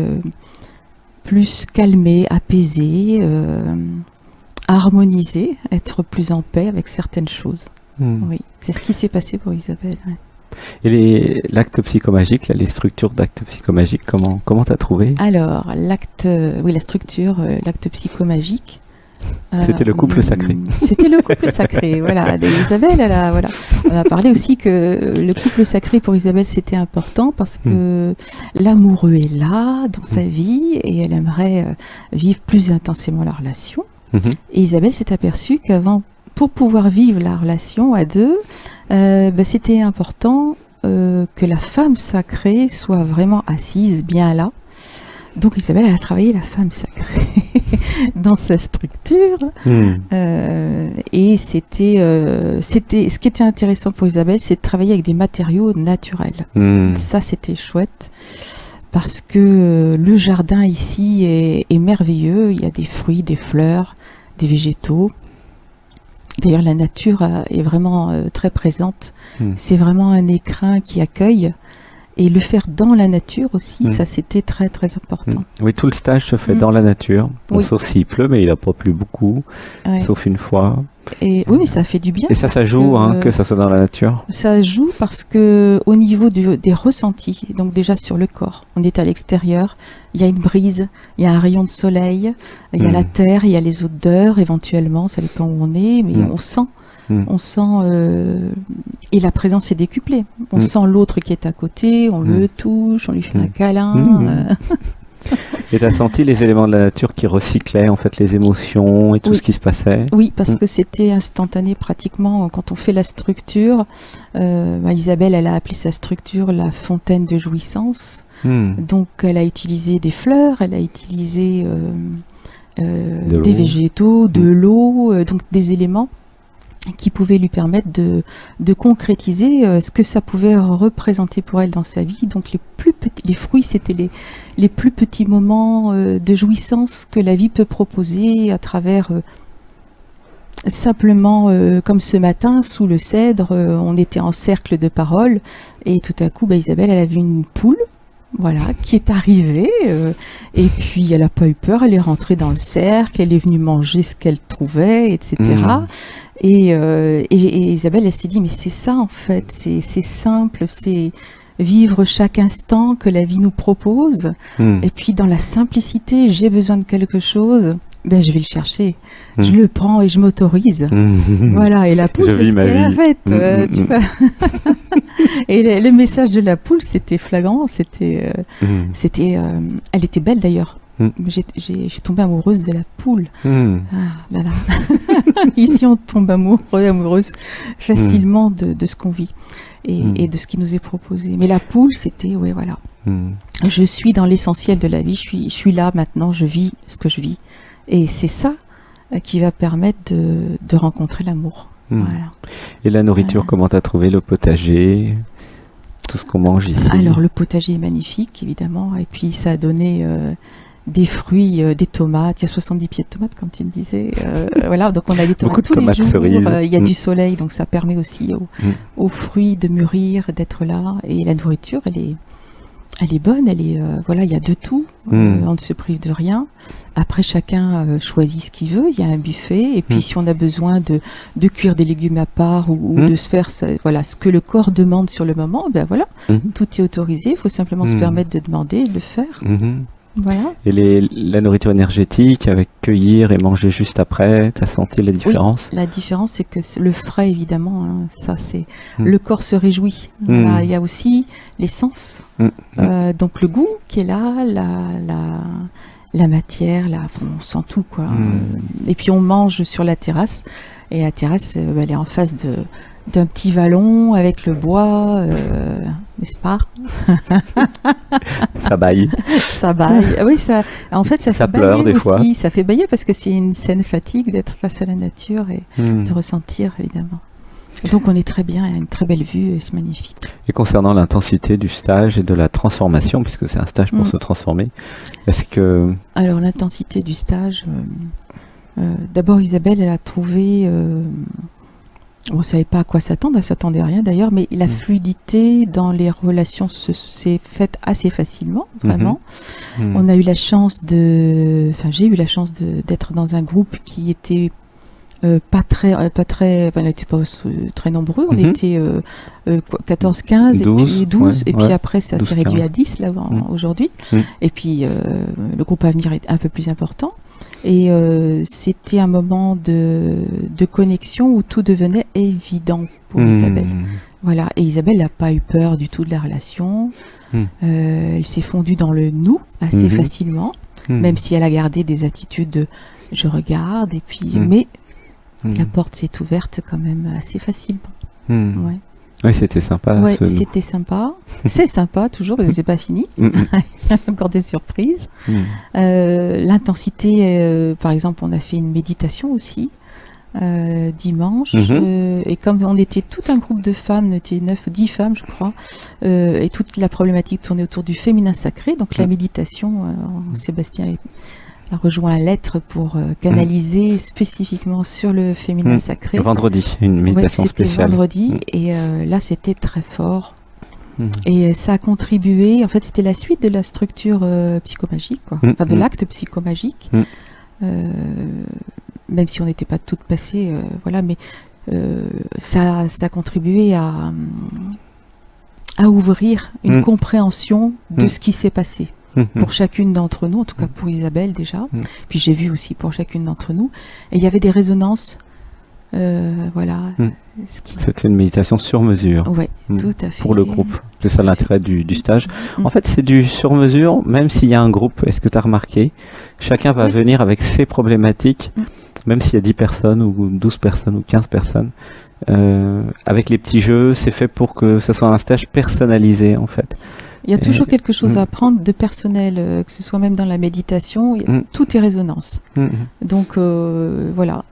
plus calmer, apaiser, harmoniser, être plus en paix avec certaines choses. Oui, c'est ce qui s'est passé pour Isabelle. Ouais. Et l'acte psychomagique, là, les structures d'actes psychomagiques, comment t'as trouvé? Alors, la structure, l'acte psychomagique. C'était le couple sacré. C'était le couple sacré, voilà. Isabelle, voilà. On a parlé aussi que le couple sacré pour Isabelle, c'était important parce que l'amoureux est là dans sa vie et elle aimerait vivre plus intensément la relation. Et Isabelle s'est aperçue pour pouvoir vivre la relation à deux, c'était important que la femme sacrée soit vraiment assise bien là. Donc Isabelle, elle a travaillé la femme sacrée dans sa structure. Et c'était ce qui était intéressant pour Isabelle, c'est de travailler avec des matériaux naturels. Ça, c'était chouette. Parce que le jardin ici est merveilleux. Il y a des fruits, des fleurs, des végétaux. D'ailleurs, la nature est vraiment très présente. C'est vraiment un écrin qui accueille. Et le faire dans la nature aussi, ça c'était très très important. Oui, tout le stage se fait dans la nature, sauf s'il pleut, mais il n'a pas plu beaucoup, sauf une fois. Et oui, mais ça fait du bien. Et ça joue que ça soit dans la nature. Ça joue parce que au niveau des ressentis, donc déjà sur le corps, on est à l'extérieur, il y a une brise, il y a un rayon de soleil, il y a la terre, il y a les odeurs éventuellement, ça dépend où on est, mais on sent. On sent et la présence est décuplée. On sent l'autre qui est à côté, on le touche, on lui fait un câlin. Et tu as senti les éléments de la nature qui recyclaient en fait les émotions et tout ce qui se passait? Oui, parce que c'était instantané pratiquement quand on fait la structure. Isabelle, elle a appelé sa structure la fontaine de jouissance. Donc elle a utilisé des fleurs, elle a utilisé des végétaux, de l'eau, donc des éléments qui pouvait lui permettre de concrétiser ce que ça pouvait représenter pour elle dans sa vie. Donc les fruits, c'était les plus petits moments de jouissance que la vie peut proposer à travers simplement, comme ce matin, sous le cèdre, on était en cercle de parole et tout à coup, Isabelle, elle a vu une poule. voilà, qui est arrivée. Et puis, elle n'a pas eu peur, elle est rentrée dans le cercle, elle est venue manger ce qu'elle trouvait, etc. Et Isabelle, elle s'est dit, mais c'est ça en fait, c'est simple, c'est vivre chaque instant que la vie nous propose. Et puis, dans la simplicité, j'ai besoin de quelque chose. Ben, je vais le chercher, je le prends et je m'autorise. Voilà, et la poule, c'est ce qu'elle a fait. Tu vois. Et le message de la poule, c'était flagrant, elle était belle d'ailleurs. Je suis tombée amoureuse de la poule. Ah, là, là. Ici, on tombe amoureuse facilement de ce qu'on vit et de ce qui nous est proposé. Mais la poule, c'était, ouais, voilà. Je suis dans l'essentiel de la vie, je suis là maintenant, je vis ce que je vis. Et c'est ça qui va permettre de rencontrer l'amour. Voilà. Et la nourriture, comment tu as trouvé le potager, tout ce qu'on mange ici? Alors le potager est magnifique, évidemment. Et puis ça a donné des fruits, des tomates. Il y a 70 pieds de tomates, comme tu me disais. Voilà, donc on a des tomates tous les jours. Il y a du soleil, donc ça permet aussi aux fruits de mûrir, d'être là. Et la nourriture, elle est bonne, voilà, il y a de tout, on ne se prive de rien. Après, chacun choisit ce qu'il veut, il y a un buffet, et puis si on a besoin de cuire des légumes à part ou de se faire voilà, ce que le corps demande sur le moment, ben voilà, tout est autorisé, il faut simplement se permettre de demander et de le faire. Voilà. Et la nourriture énergétique, avec cueillir et manger juste après, tu as senti la différence? Oui, la différence, c'est que le frais, évidemment, hein, ça c'est le corps se réjouit. Voilà, il y a aussi les sens, donc le goût qui est là, la matière, on sent tout, quoi. Et puis on mange sur la terrasse, et la terrasse, elle est en face d'un petit vallon avec le bois, n'est-ce pas? Ça baille. Ça baille. Oui, en fait, ça fait pleure bailler des fois. aussi. Ça fait bailler parce que c'est une saine fatigue d'être face à la nature et de ressentir, évidemment. Donc on est très bien, il y a une très belle vue et c'est magnifique. Et concernant l'intensité du stage et de la transformation, puisque c'est un stage pour se transformer, est-ce que... Alors l'intensité du stage, d'abord Isabelle, elle a trouvé... on ne savait pas à quoi s'attendre, elle ne s'attendait à rien d'ailleurs, mais la fluidité dans les relations s'est faite assez facilement, vraiment. On a eu la chance j'ai eu la chance d'être dans un groupe qui était pas très, on n'était pas très nombreux, on était 14, 15, 12, et puis 12, et puis ouais. après ça 12, s'est réduit 15. à 10 là aujourd'hui, et puis le groupe à venir est un peu plus important. Et c'était un moment de connexion où tout devenait évident pour Isabelle. Voilà. Et Isabelle n'a pas eu peur du tout de la relation. Elle s'est fondue dans le nous assez facilement, même si elle a gardé des attitudes de je regarde, et puis, mais la porte s'est ouverte quand même assez facilement. Ouais. Oui, c'était sympa. Ouais, c'était sympa. C'est sympa toujours parce que c'est pas fini. Il y a encore des surprises. L'intensité, par exemple, on a fait une méditation aussi dimanche. Et comme on était tout un groupe de femmes, on était 9 ou 10 femmes, je crois, et toute la problématique tournait autour du féminin sacré. Donc la méditation, Sébastien a rejoint à l'être pour canaliser spécifiquement sur le féminin sacré. Vendredi, une méditation spéciale. C'était vendredi, et là c'était très fort. Et ça a contribué, en fait c'était la suite de la structure psychomagique, quoi. Enfin de l'acte psychomagique, même si on n'était pas toutes passées, voilà, mais ça a contribué à ouvrir une compréhension de ce qui s'est passé. Pour chacune d'entre nous, en tout cas pour Isabelle déjà, puis j'ai vu aussi pour chacune d'entre nous, et il y avait des résonances, voilà. C'était une méditation sur mesure. Oui, tout à fait. Pour le groupe, c'est ça l'intérêt du stage. En fait, c'est du sur mesure, même s'il y a un groupe, est-ce que tu as remarqué, chacun va venir avec ses problématiques, même s'il y a 10 personnes, ou 12 personnes, ou 15 personnes. Avec les petits jeux, c'est fait pour que ce soit un stage personnalisé, en fait. Il y a toujours quelque chose à apprendre de personnel, que ce soit même dans la méditation, tout est résonance. Donc voilà,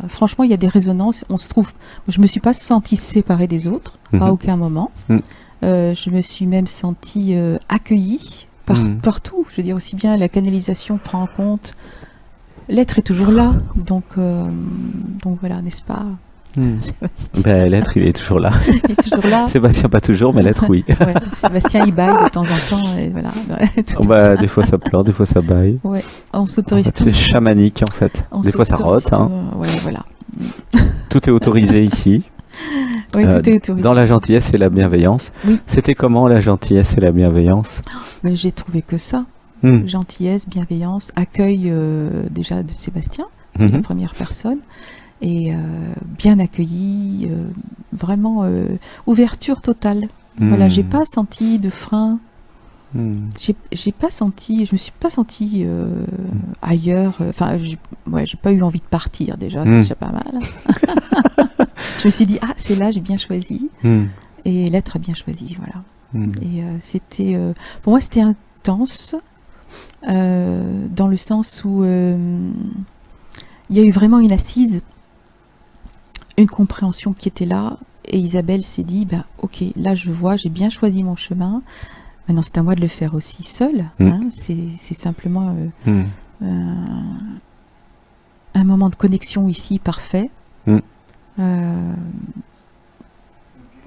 franchement il y a des résonances, on se trouve, je me suis pas sentie séparée des autres, à aucun moment. Je me suis même sentie accueillie partout, je veux dire aussi bien la canalisation prend en compte, l'être est toujours là, donc voilà, n'est-ce pas? Sébastien Ben, l'être, il est toujours là. est toujours là. Sébastien, pas toujours, mais l'être, oui. Ouais, Sébastien, il baille de temps en temps. Et voilà. Ouais, tout Bah, des fois, ça pleure, des fois, ça baille. Ouais, on En s'autorise fait, tout. c'est chamanique, en fait. Des fois, ça s'autorise rote. Hein. tout, ouais, voilà. Tout est autorisé ici. Oui, tout est autorisé. Dans la gentillesse et la bienveillance. Oui. C'était comment la gentillesse et la bienveillance? Mais j'ai trouvé que ça. Gentillesse, bienveillance, accueil déjà de Sébastien, c'est la première personne, et bien accueilli, vraiment ouverture totale. Voilà, j'ai pas senti de frein. J'ai pas senti, je me suis pas sentie ailleurs. Enfin, j'ai pas eu envie de partir déjà, c'est déjà pas mal. Je me suis dit c'est là, j'ai bien choisi, et l'être a bien choisi, voilà. Et c'était, pour moi, c'était intense. Dans le sens où il y a eu vraiment une assise, une compréhension qui était là, et Isabelle s'est dit ok, là je vois, j'ai bien choisi mon chemin, maintenant c'est à moi de le faire aussi seule, hein, c'est simplement un moment de connexion ici parfait.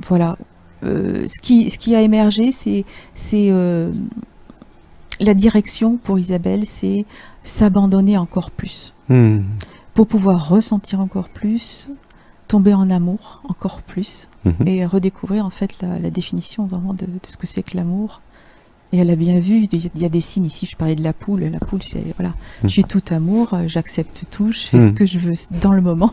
Voilà, ce qui a émergé, c'est la direction pour Isabelle, c'est s'abandonner encore plus. Pour pouvoir ressentir encore plus, tomber en amour encore plus, et redécouvrir en fait la définition vraiment de ce que c'est que l'amour. Et elle a bien vu, il y a des signes ici, je parlais de la poule c'est, voilà, je suis tout amour, j'accepte tout, je fais ce que je veux dans le moment,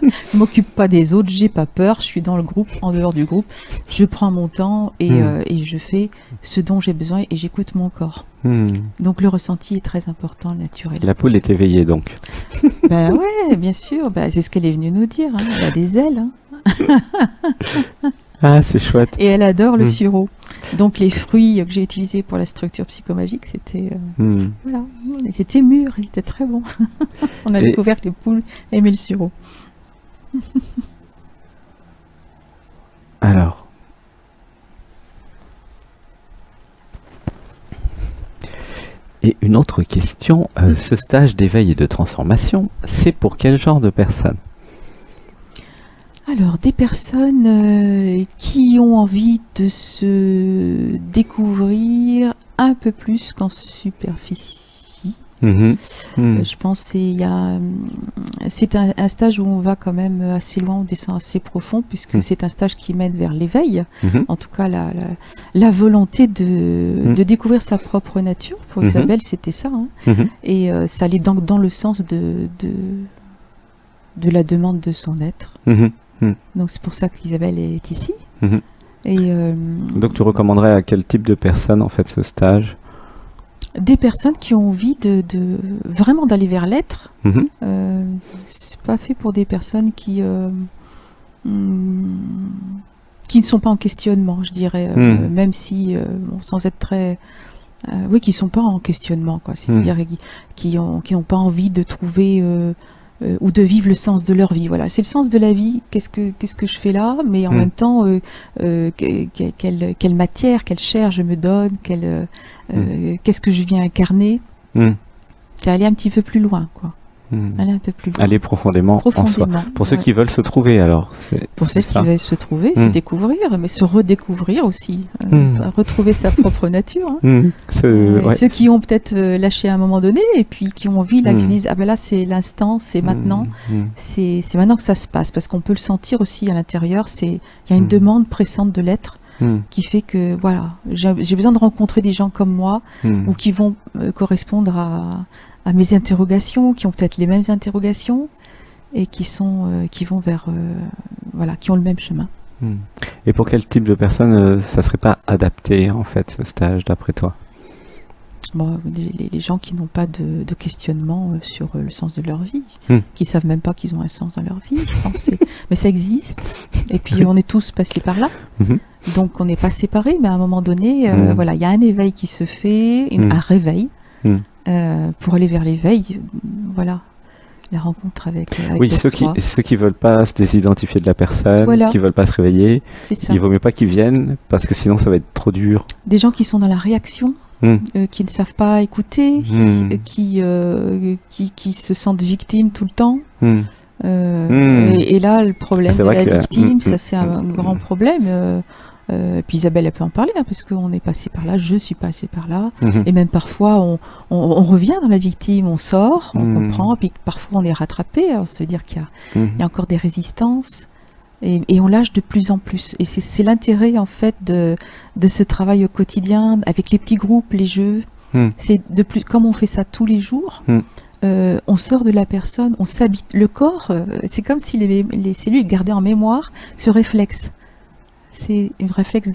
je m'occupe pas des autres, j'ai pas peur, je suis dans le groupe, en dehors du groupe, je prends mon temps et je fais ce dont j'ai besoin et j'écoute mon corps. Donc le ressenti est très important, naturel. La poule est éveillée donc. Ben ouais, bien sûr, c'est ce qu'elle est venue nous dire, hein. Elle a des ailes. Hein. Ah, c'est chouette. Et elle adore le sureau. Donc les fruits que j'ai utilisés pour la structure psychomagique, c'était voilà, c'était mûr, c'était très bon. On a découvert que les poules aimaient le sureau. Alors, et une autre question, ce stage d'éveil et de transformation, c'est pour quel genre de personnes? Alors, des personnes qui ont envie de se découvrir un peu plus qu'en superficie. Je pense que c'est un stage où on va quand même assez loin, on descend assez profond, puisque c'est un stage qui mène vers l'éveil. En tout cas, la volonté de découvrir sa propre nature. Pour Isabelle, c'était ça. Hein. Et ça allait dans le sens de la demande de son être. Donc c'est pour ça qu'Isabelle est ici. Et donc tu recommanderais à quel type de personnes en fait ce stage? Des personnes qui ont envie de vraiment d'aller vers l'être. C'est pas fait pour des personnes qui ne sont pas en questionnement, je dirais, même si sans être très qui sont pas en questionnement, quoi. C'est-à-dire qui ont pas envie de trouver ou de vivre le sens de leur vie. Voilà, c'est le sens de la vie. Qu'est-ce que je fais là? Mais en même temps, quelle matière, quelle chair je me donne, qu'est-ce que je viens incarner? C'est aller un petit peu plus loin, quoi. Aller un peu plus loin. Aller profondément en soi. Pour ceux qui veulent se trouver, alors. Pour ceux qui veulent se trouver, se découvrir, mais se redécouvrir aussi. Retrouver sa propre nature. Hein. Ceux qui ont peut-être lâché à un moment donné, et puis qui ont envie, là, qui se disent, ah ben là, c'est l'instant, c'est maintenant. C'est maintenant que ça se passe, parce qu'on peut le sentir aussi à l'intérieur. Il y a une demande pressante de l'être. Qui fait que, voilà, j'ai besoin de rencontrer des gens comme moi, ou qui vont correspondre à mes interrogations, qui ont peut-être les mêmes interrogations, et qui vont vers, voilà, qui ont le même chemin. Et pour quel type de personnes ça serait pas adapté, en fait, ce stage, d'après toi? Bon, les gens qui n'ont pas de questionnement sur le sens de leur vie, qui savent même pas qu'ils ont un sens dans leur vie, je pense. Mais ça existe, et puis on est tous passés par là. Donc on n'est pas séparés, mais à un moment donné, voilà, il y a un éveil qui se fait, un réveil, pour aller vers l'éveil, voilà, la rencontre avec oui, ceux qui veulent pas se désidentifier de la personne, voilà, qui veulent pas se réveiller, il vaut mieux pas qu'ils viennent, parce que sinon ça va être trop dur. Des gens qui sont dans la réaction, qui ne savent pas écouter, qui se sentent victimes tout le temps, Et là, le problème C'est de vrai la que- victime, ça c'est un grand problème. Puis Isabelle, elle peut en parler, hein, parce qu'on est passé par là, je suis passée par là. Mhm. Et même parfois, on revient dans la victime, on sort, on Mhm. comprend, puis parfois on est rattrapé. Alors, ça veut dire qu'il Mhm. y a encore des résistances. Et on lâche de plus en plus. Et c'est l'intérêt, en fait, de ce travail au quotidien, avec les petits groupes, les jeux. C'est de plus, comme on fait ça tous les jours, on sort de la personne, on s'habite. Le corps, c'est comme si les cellules gardaient en mémoire ce réflexe. C'est un réflexe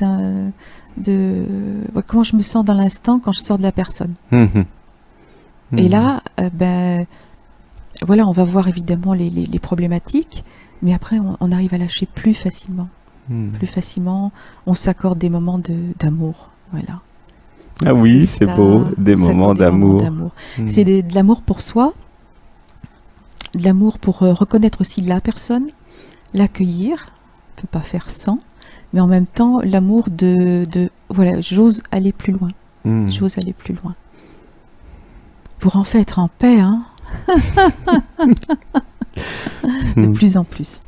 comment je me sens dans l'instant quand je sors de la personne. Et là, voilà, on va voir évidemment les problématiques, mais après, on arrive à lâcher plus facilement. Plus facilement, on s'accorde des moments d'amour. Voilà. Ah oui, c'est beau, des moments d'amour. C'est de l'amour pour soi, de l'amour pour reconnaître aussi la personne, l'accueillir, on ne peut pas faire sans, mais en même temps, l'amour voilà, j'ose aller plus loin. J'ose aller plus loin. Pour en fait être en paix, hein. De plus en plus.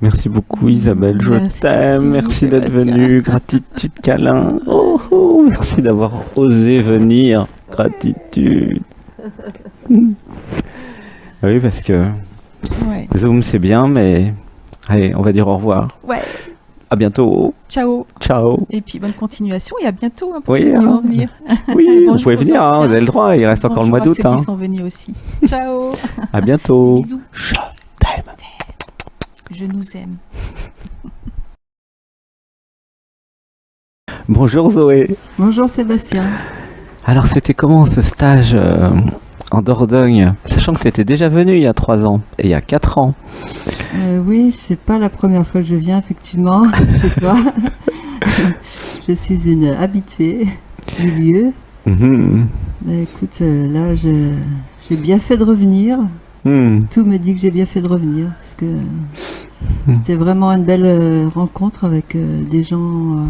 Merci beaucoup Isabelle, je t'aime, merci d'être venue, gratitude, câlin, merci d'avoir osé venir, gratitude. Oui, parce que Zoom c'est bien, mais allez, on va dire au revoir. Ouais. À bientôt. Ciao. Ciao. Et puis bonne continuation et à bientôt pour oui, ceux qui vont venir. Oui, vous pouvez venir, vous avez le droit, il reste encore le mois d'août. Ceux qui sont venus aussi. Ciao. À bientôt. Bisous. Je nous aime. Bonjour Zoé. Bonjour Sébastien. Alors c'était comment ce stage en Dordogne, sachant que tu étais déjà venu il y a 3 ans et il y a 4 ans. Oui, c'est pas la première fois que je viens effectivement chez toi. Je suis une habituée du lieu. Écoute, là j'ai bien fait de revenir. Tout me dit que j'ai bien fait de revenir parce que c'était vraiment une belle rencontre avec des gens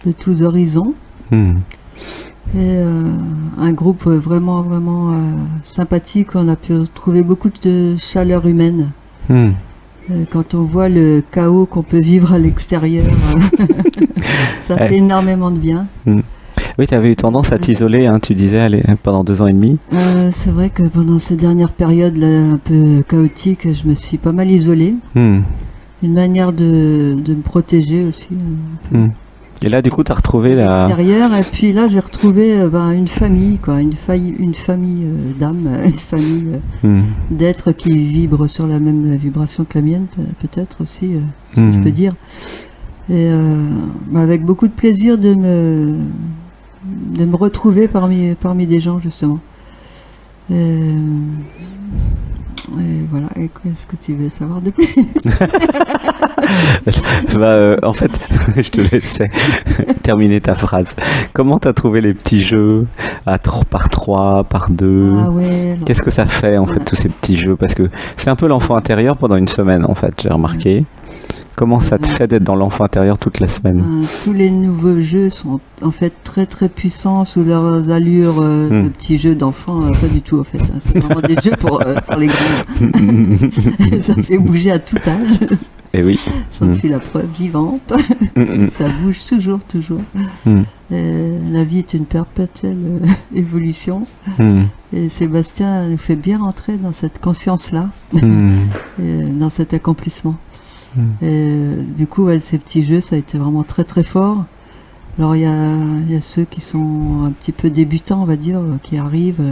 de tous horizons et un groupe vraiment sympathique. On a pu trouver beaucoup de chaleur humaine. Quand on voit le chaos qu'on peut vivre à l'extérieur, ça fait énormément de bien. Oui, tu avais eu tendance à t'isoler, hein, tu disais, pendant 2 ans et demi. C'est vrai que pendant ces dernières périodes là, un peu chaotiques, je me suis pas mal isolée. Une manière de me protéger aussi. Un peu. Et là, du coup, tu as retrouvé l'extérieur, et puis là, j'ai retrouvé une famille, quoi, une famille d'âmes, une famille d'êtres qui vibrent sur la même vibration que la mienne, peut-être aussi, si je peux dire. Et avec beaucoup de plaisir de me retrouver parmi des gens, justement. Et voilà, et qu'est-ce que tu veux savoir de plus? En fait, je te laissais terminer ta phrase. Comment tu as trouvé les petits jeux par 3, par 2? Qu'est-ce que ça fait, en fait, tous ces petits jeux? Parce que c'est un peu l'enfant intérieur pendant une semaine, en fait, j'ai remarqué. Comment ça te fait d'être dans l'enfant intérieur toute la semaine? Tous les nouveaux jeux sont en fait très très puissants sous leurs allures de petits jeux d'enfants, pas du tout en fait. C'est vraiment des jeux pour les grands. Ça fait bouger à tout âge. Et oui. J'en suis la preuve vivante. Ça bouge toujours. La vie est une perpétuelle évolution. Et Sébastien nous fait bien rentrer dans cette conscience-là, dans cet accomplissement. Et, du coup, ces petits jeux, ça a été vraiment très très fort. Alors il y a ceux qui sont un petit peu débutants, on va dire, qui arrivent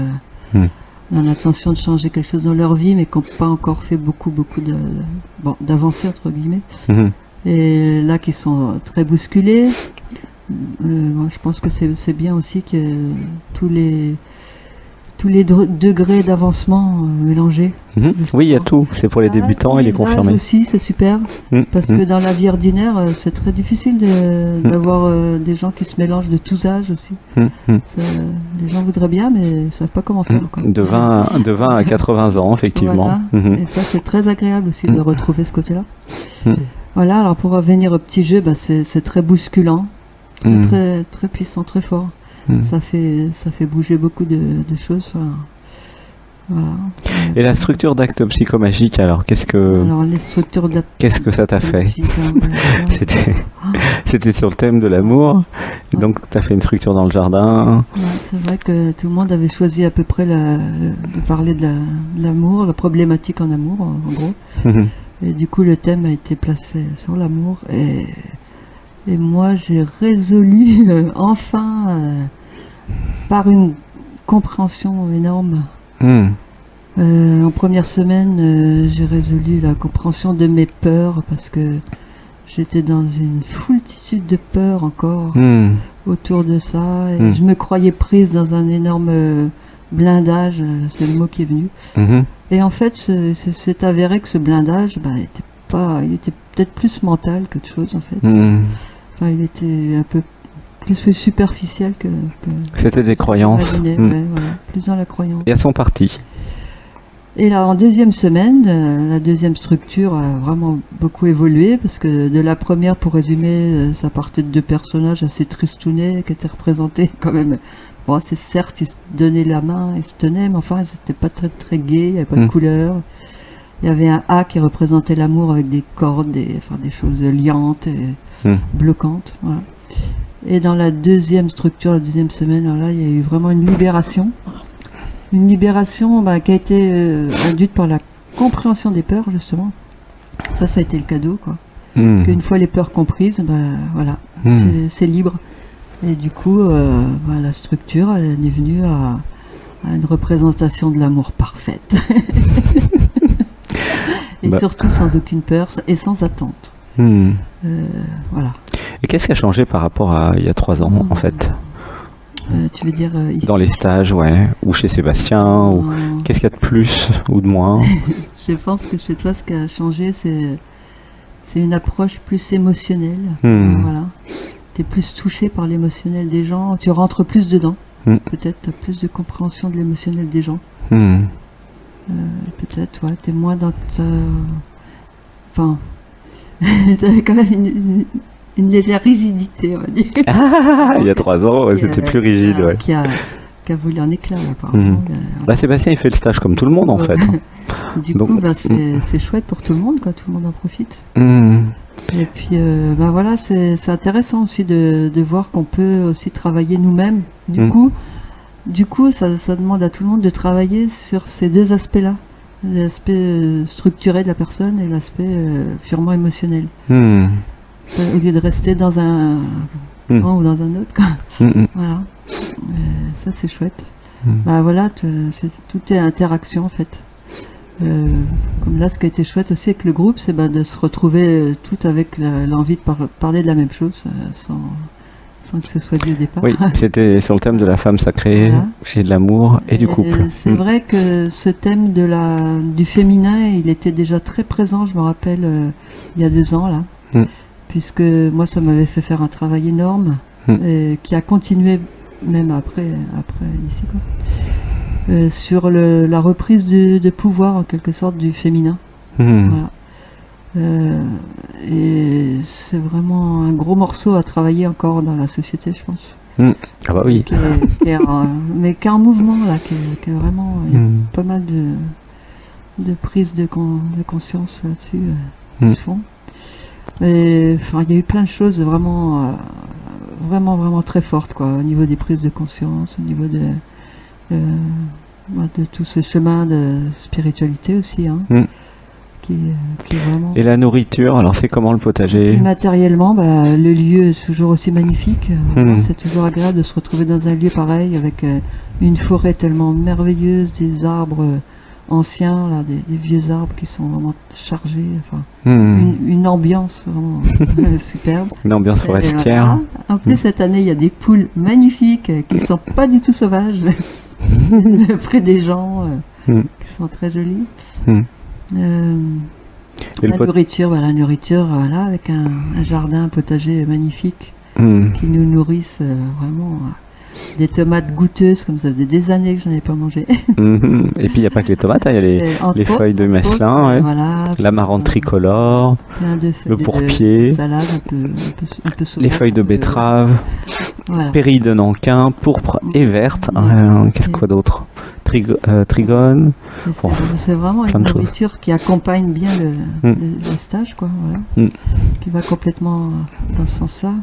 dans l'intention de changer quelque chose dans leur vie, mais qui n'ont pas encore fait beaucoup d'avancées entre guillemets. Et là, qui sont très bousculés. Je pense que c'est bien aussi que tous les degrés d'avancement mélangés. Oui, il y a tout. C'est pour les débutants et les confirmés. Aussi, c'est super. Parce que dans la vie ordinaire, c'est très difficile d'avoir des gens qui se mélangent de tous âges aussi. Les gens voudraient bien, mais ils ne savent pas comment faire. De 20 à 80 ans, effectivement. Voilà. Et ça, c'est très agréable aussi de retrouver ce côté-là. Voilà, alors pour revenir au petit jeu, c'est très bousculant, très, très puissant, très fort. Ça fait bouger beaucoup de choses. Voilà. Et la structure d'acte psychomagique, alors Alors, les structures d'acte qu'est-ce que ça t'a fait? C'était sur le thème de l'amour, et donc tu as fait une structure dans le jardin. Ouais, c'est vrai que tout le monde avait choisi à peu près de parler de l'amour, la problématique en amour, en gros. Et du coup, le thème a été placé sur l'amour. Et moi, j'ai résolu, enfin, par une compréhension énorme. En première semaine, j'ai résolu la compréhension de mes peurs, parce que j'étais dans une foultitude de peurs encore autour de ça. Et je me croyais prise dans un énorme blindage, c'est le mot qui est venu. Et en fait, c'est avéré que ce blindage, il était peut-être plus mental qu'autre chose, en fait. Enfin, il était un peu plus superficiel que c'était des croyances. Ouais, voilà, plus dans la croyance. Et elles sont parties. Et là, en deuxième semaine, la deuxième structure a vraiment beaucoup évolué, parce que de la première, pour résumer, ça partait de deux personnages assez tristounets qui étaient représentés quand même. Bon, c'est certes, ils se donnaient la main, ils se tenaient, mais enfin, c'était pas très très gai, il n'y avait pas de couleur. Il y avait un A qui représentait l'amour avec des cordes, des choses liantes et bloquantes. Voilà. Et dans la deuxième structure, la deuxième semaine, alors là, il y a eu vraiment une libération. Une libération qui a été induite par la compréhension des peurs, justement. Ça a été le cadeau, quoi. Parce qu'une fois les peurs comprises, voilà, c'est libre. Et du coup, la structure, elle est venue à une représentation de l'amour parfaite. Et surtout sans aucune peur et sans attente. Voilà. Et qu'est-ce qui a changé par rapport à il y a 3 ans, en fait? Tu veux dire ici? Dans les stages, ouais, ou chez Sébastien, ou qu'est-ce qu'il y a de plus ou de moins? Je pense que chez toi, ce qui a changé, c'est une approche plus émotionnelle. Voilà. Tu es plus touché par l'émotionnel des gens, tu rentres plus dedans. Peut-être tu as plus de compréhension de l'émotionnel des gens. Peut-être, ouais, tu es moins dans ta... Enfin, tu avais quand même une légère rigidité, on va dire. Il y a 3 ans, c'était plus rigide, ouais. Qui a voulu un éclat, apparemment. Sébastien, il fait le stage comme tout le monde, en fait. Du coup, c'est chouette pour tout le monde, quoi. Tout le monde en profite. Et puis, voilà, c'est intéressant aussi de voir qu'on peut aussi travailler nous-mêmes. Du coup, ça demande à tout le monde de travailler sur ces deux aspects-là. L'aspect structuré de la personne et l'aspect purement émotionnel. Au lieu de rester dans un ou dans un autre, quoi. Voilà. Ça, c'est chouette. Voilà, tout est interaction, en fait. Comme là, ce qui a été chouette aussi avec le groupe, c'est de se retrouver tout avec l'envie de parler de la même chose, sans que ce soit dit au départ. Oui, c'était sur le thème de la femme sacrée, voilà. Et de l'amour et du couple. C'est vrai que ce thème du féminin, il était déjà très présent, je me rappelle, il y a 2 ans, là. Puisque moi, ça m'avait fait faire un travail énorme, et qui a continué même après ici, quoi. Sur la reprise de pouvoir, en quelque sorte, du féminin. Voilà. Et c'est vraiment un gros morceau à travailler encore dans la société, je pense. Ah bah oui. Mais qui est en mouvement, là, qui est vraiment... Il y a pas mal de prises de conscience là-dessus qui se font. Et, il y a eu plein de choses vraiment très fortes, quoi, au niveau des prises de conscience, au niveau de tout ce chemin de spiritualité aussi, hein, qui est vraiment... Et la nourriture, alors c'est comment le potager? Et matériellement, le lieu est toujours aussi magnifique. C'est toujours agréable de se retrouver dans un lieu pareil, avec une forêt tellement merveilleuse, des arbres anciens, là, des vieux arbres qui sont vraiment chargés, une ambiance vraiment superbe. Une ambiance forestière. Voilà. En plus, cette année, il y a des poules magnifiques qui ne sont pas du tout sauvages, près des gens, qui sont très jolies. La nourriture, voilà, avec un jardin, un potager magnifique qui nous nourrissent vraiment. Des tomates goûteuses, comme ça faisait des années que je n'en avais pas mangé. Et puis il n'y a pas que les tomates, il y a les feuilles de mesclin, voilà, l'amarante tricolore, le pourpier, salade, un peu sauvage, les feuilles de betterave, voilà. pérille de Nankin, pourpre et verte. Qu'est-ce quoi d'autre? trigone. C'est vraiment une nourriture qui accompagne bien le stage, quoi. Voilà. Qui va complètement dans ce sens-là.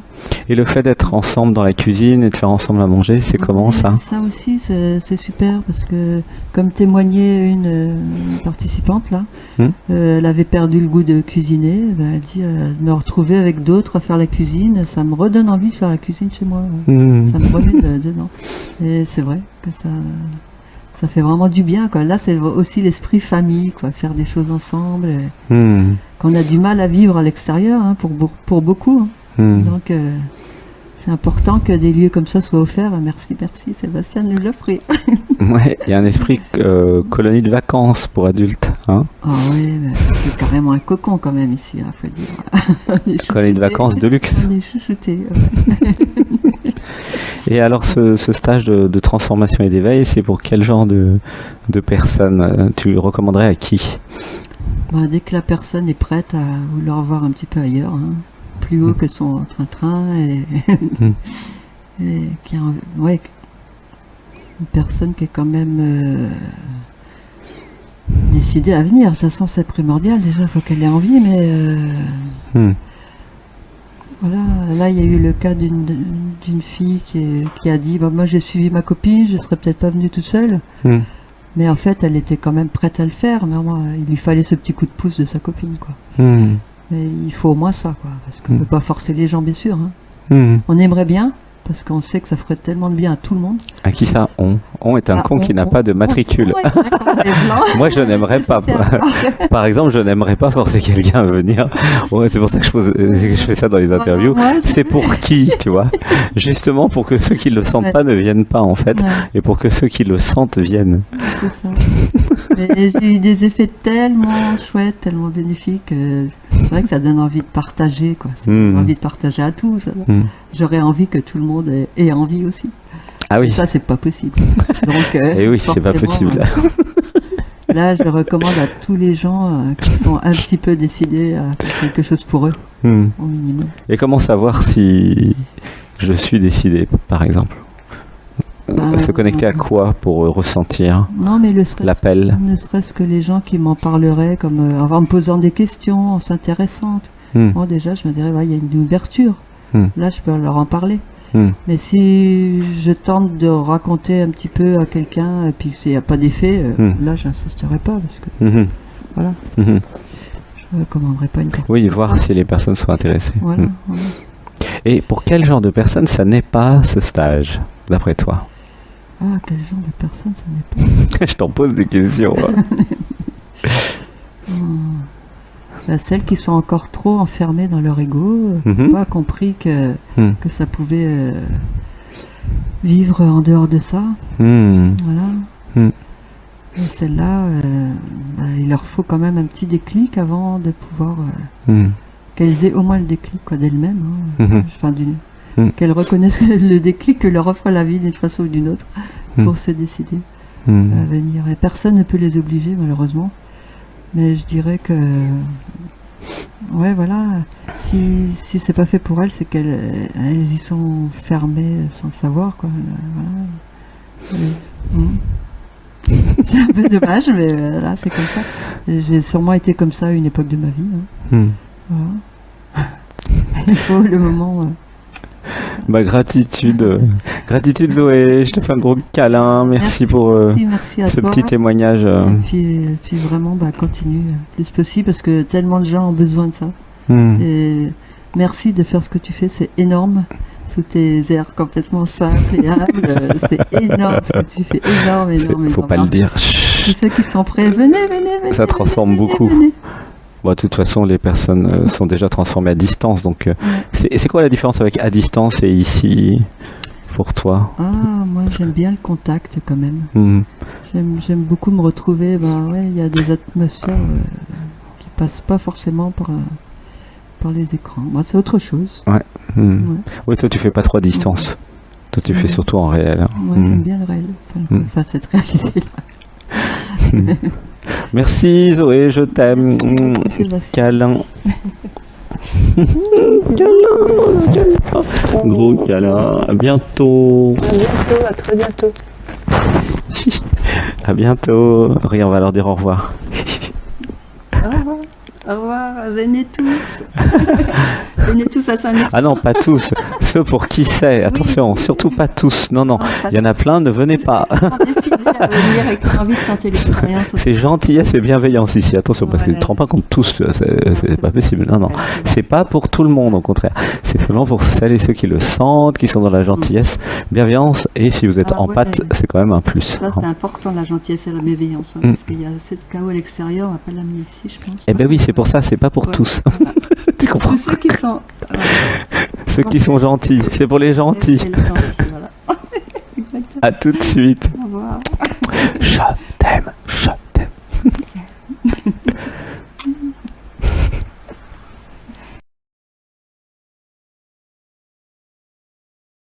Et le fait d'être ensemble dans la cuisine et de faire ensemble à manger, c'est comment ça? Ça aussi, c'est super parce que, comme témoignait une participante là, elle avait perdu le goût de cuisiner. Elle dit de me retrouver avec d'autres à faire la cuisine, ça me redonne envie de faire la cuisine chez moi. Ça me remet dedans. Et c'est vrai que ça fait vraiment du bien, quoi. Là, c'est aussi l'esprit famille, quoi, faire des choses ensemble, qu'on a du mal à vivre à l'extérieur, hein, pour beaucoup. Hein. Donc, c'est important que des lieux comme ça soient offerts. Merci Sébastien de nous l'offrir. Ouais, il y a un esprit colonie de vacances pour adultes. Hein. Ah oui, c'est carrément un cocon quand même ici, il faut dire. Colonie de vacances de luxe. On est chouchoutés. Ouais. Et alors ce stage de transformation et d'éveil, c'est pour quel genre de personnes? Tu le recommanderais à qui? Dès que la personne est prête à vouloir voir un petit peu ailleurs, hein, plus haut que son train-train, et qui a une personne qui est quand même décidée à venir. Ça sent c'est primordial, déjà il faut qu'elle ait envie, mais voilà, là il y a eu le cas d'une fille qui a dit moi j'ai suivi ma copine, je serais peut-être pas venue toute seule, mais en fait elle était quand même prête à le faire, mais moi, il lui fallait ce petit coup de pouce de sa copine, quoi. Mais il faut au moins ça, quoi, parce qu'on ne peut pas forcer les gens, bien sûr. Hein. On aimerait bien, parce qu'on sait que ça ferait tellement de bien à tout le monde. À qui ça? On est un con qui n'a pas de matricule. Moi, je n'aimerais pas. Par exemple, je n'aimerais pas forcer quelqu'un à venir. Ouais, c'est pour ça que je fais ça dans les interviews. C'est pour qui, tu vois? Justement pour que ceux qui ne le sentent pas ne viennent pas, en fait. Et pour que ceux qui le sentent viennent. C'est ça. Et j'ai eu des effets tellement chouettes, tellement bénéfiques. C'est vrai que ça donne envie de partager, quoi. Ça donne envie de partager à tous. J'aurais envie que tout le monde ait envie aussi. Ah oui. Et ça, c'est pas possible. Donc, et oui, c'est pas possible. Là, je recommande à tous les gens qui sont un petit peu décidés à faire quelque chose pour eux, au minimum. Et comment savoir si je suis décidé, par exemple? Se connecter à quoi pour ressentir l'appel? Ne serait-ce que les gens qui m'en parleraient, comme en me posant des questions, en s'intéressant. Bon, déjà, je me dirais, il y a une ouverture. Là, je peux leur en parler. Mais si je tente de raconter un petit peu à quelqu'un et puis s'il n'y a pas d'effet, là, j'insisterai pas parce que voilà. Je ne recommanderais pas une personne. Oui, voir si les personnes sont intéressées. Voilà. Et pour quel genre de personne ça n'est pas ce stage, d'après toi? Ah, quel genre de personne ça n'est pas? Je t'en pose des questions. Celles qui sont encore trop enfermées dans leur ego, pas compris que ça pouvait vivre en dehors de ça. Voilà. Et celles-là, il leur faut quand même un petit déclic avant de pouvoir qu'elles aient au moins le déclic, quoi, d'elles-mêmes. Enfin, qu'elles reconnaissent le déclic que leur offre la vie d'une façon ou d'une autre pour se décider à venir. Et personne ne peut les obliger, malheureusement. Mais je dirais que ouais, voilà, si c'est pas fait pour elles, c'est qu'elles y sont fermées sans savoir, quoi. Voilà. C'est un peu dommage, mais là c'est comme ça. J'ai sûrement été comme ça à une époque de ma vie. Voilà. Il faut le moment. Gratitude Zoé, je te fais un gros câlin, merci pour merci à ce toi. petit témoignage. Et puis vraiment, continue le plus possible parce que tellement de gens ont besoin de ça. Et merci de faire ce que tu fais, c'est énorme. Sous tes airs complètement simples et humbles, c'est énorme ce que tu fais, énorme. Faut pas le dire. Tous ceux qui sont prêts, venez. Ça transforme beaucoup. Venez. Bon, de toute façon, les personnes sont déjà transformées à distance. Donc, c'est quoi la différence avec à distance et ici pour toi? Moi, j'aime bien le contact quand même. J'aime beaucoup me retrouver. Il y a des atmosphères qui passent pas forcément par les écrans. Moi, c'est autre chose. Ouais. Oui, toi, tu fais pas trop à distance. Toi, tu fais surtout en réel. Moi, j'aime bien le réel. Enfin, cette réalité-là. Merci Zoé, je t'aime. Câlin. Gros câlin. À bientôt. À bientôt, à très bientôt. À bientôt. On va leur dire au revoir. Au revoir. Au revoir, venez tous. Venez tous à Saint-Denis. Ah non, pas tous. Ceux pour qui c'est. Attention, surtout pas tous. Non, non. Il y en a plein, ne venez pas. C'est gentillesse et bienveillance ici. Attention, parce que tu ne te rends pas compte tous. C'est pas possible. Non, non. C'est pas pour tout le monde, au contraire. C'est seulement pour celles et ceux qui le sentent, qui sont dans la gentillesse, bienveillance. Et si vous êtes en pâte, c'est quand même un plus. Ça, c'est important, la gentillesse et la bienveillance. Parce qu'il y a assez de chaos à l'extérieur, on va pas l'amener ici, je pense. Eh ben oui, c'est pour ça, c'est pas pour tous. Voilà. Tu comprends? Ceux qui sont... Ceux qui sont gentils, c'est pour les gentils. Voilà. À tout de suite. Au revoir. Chat.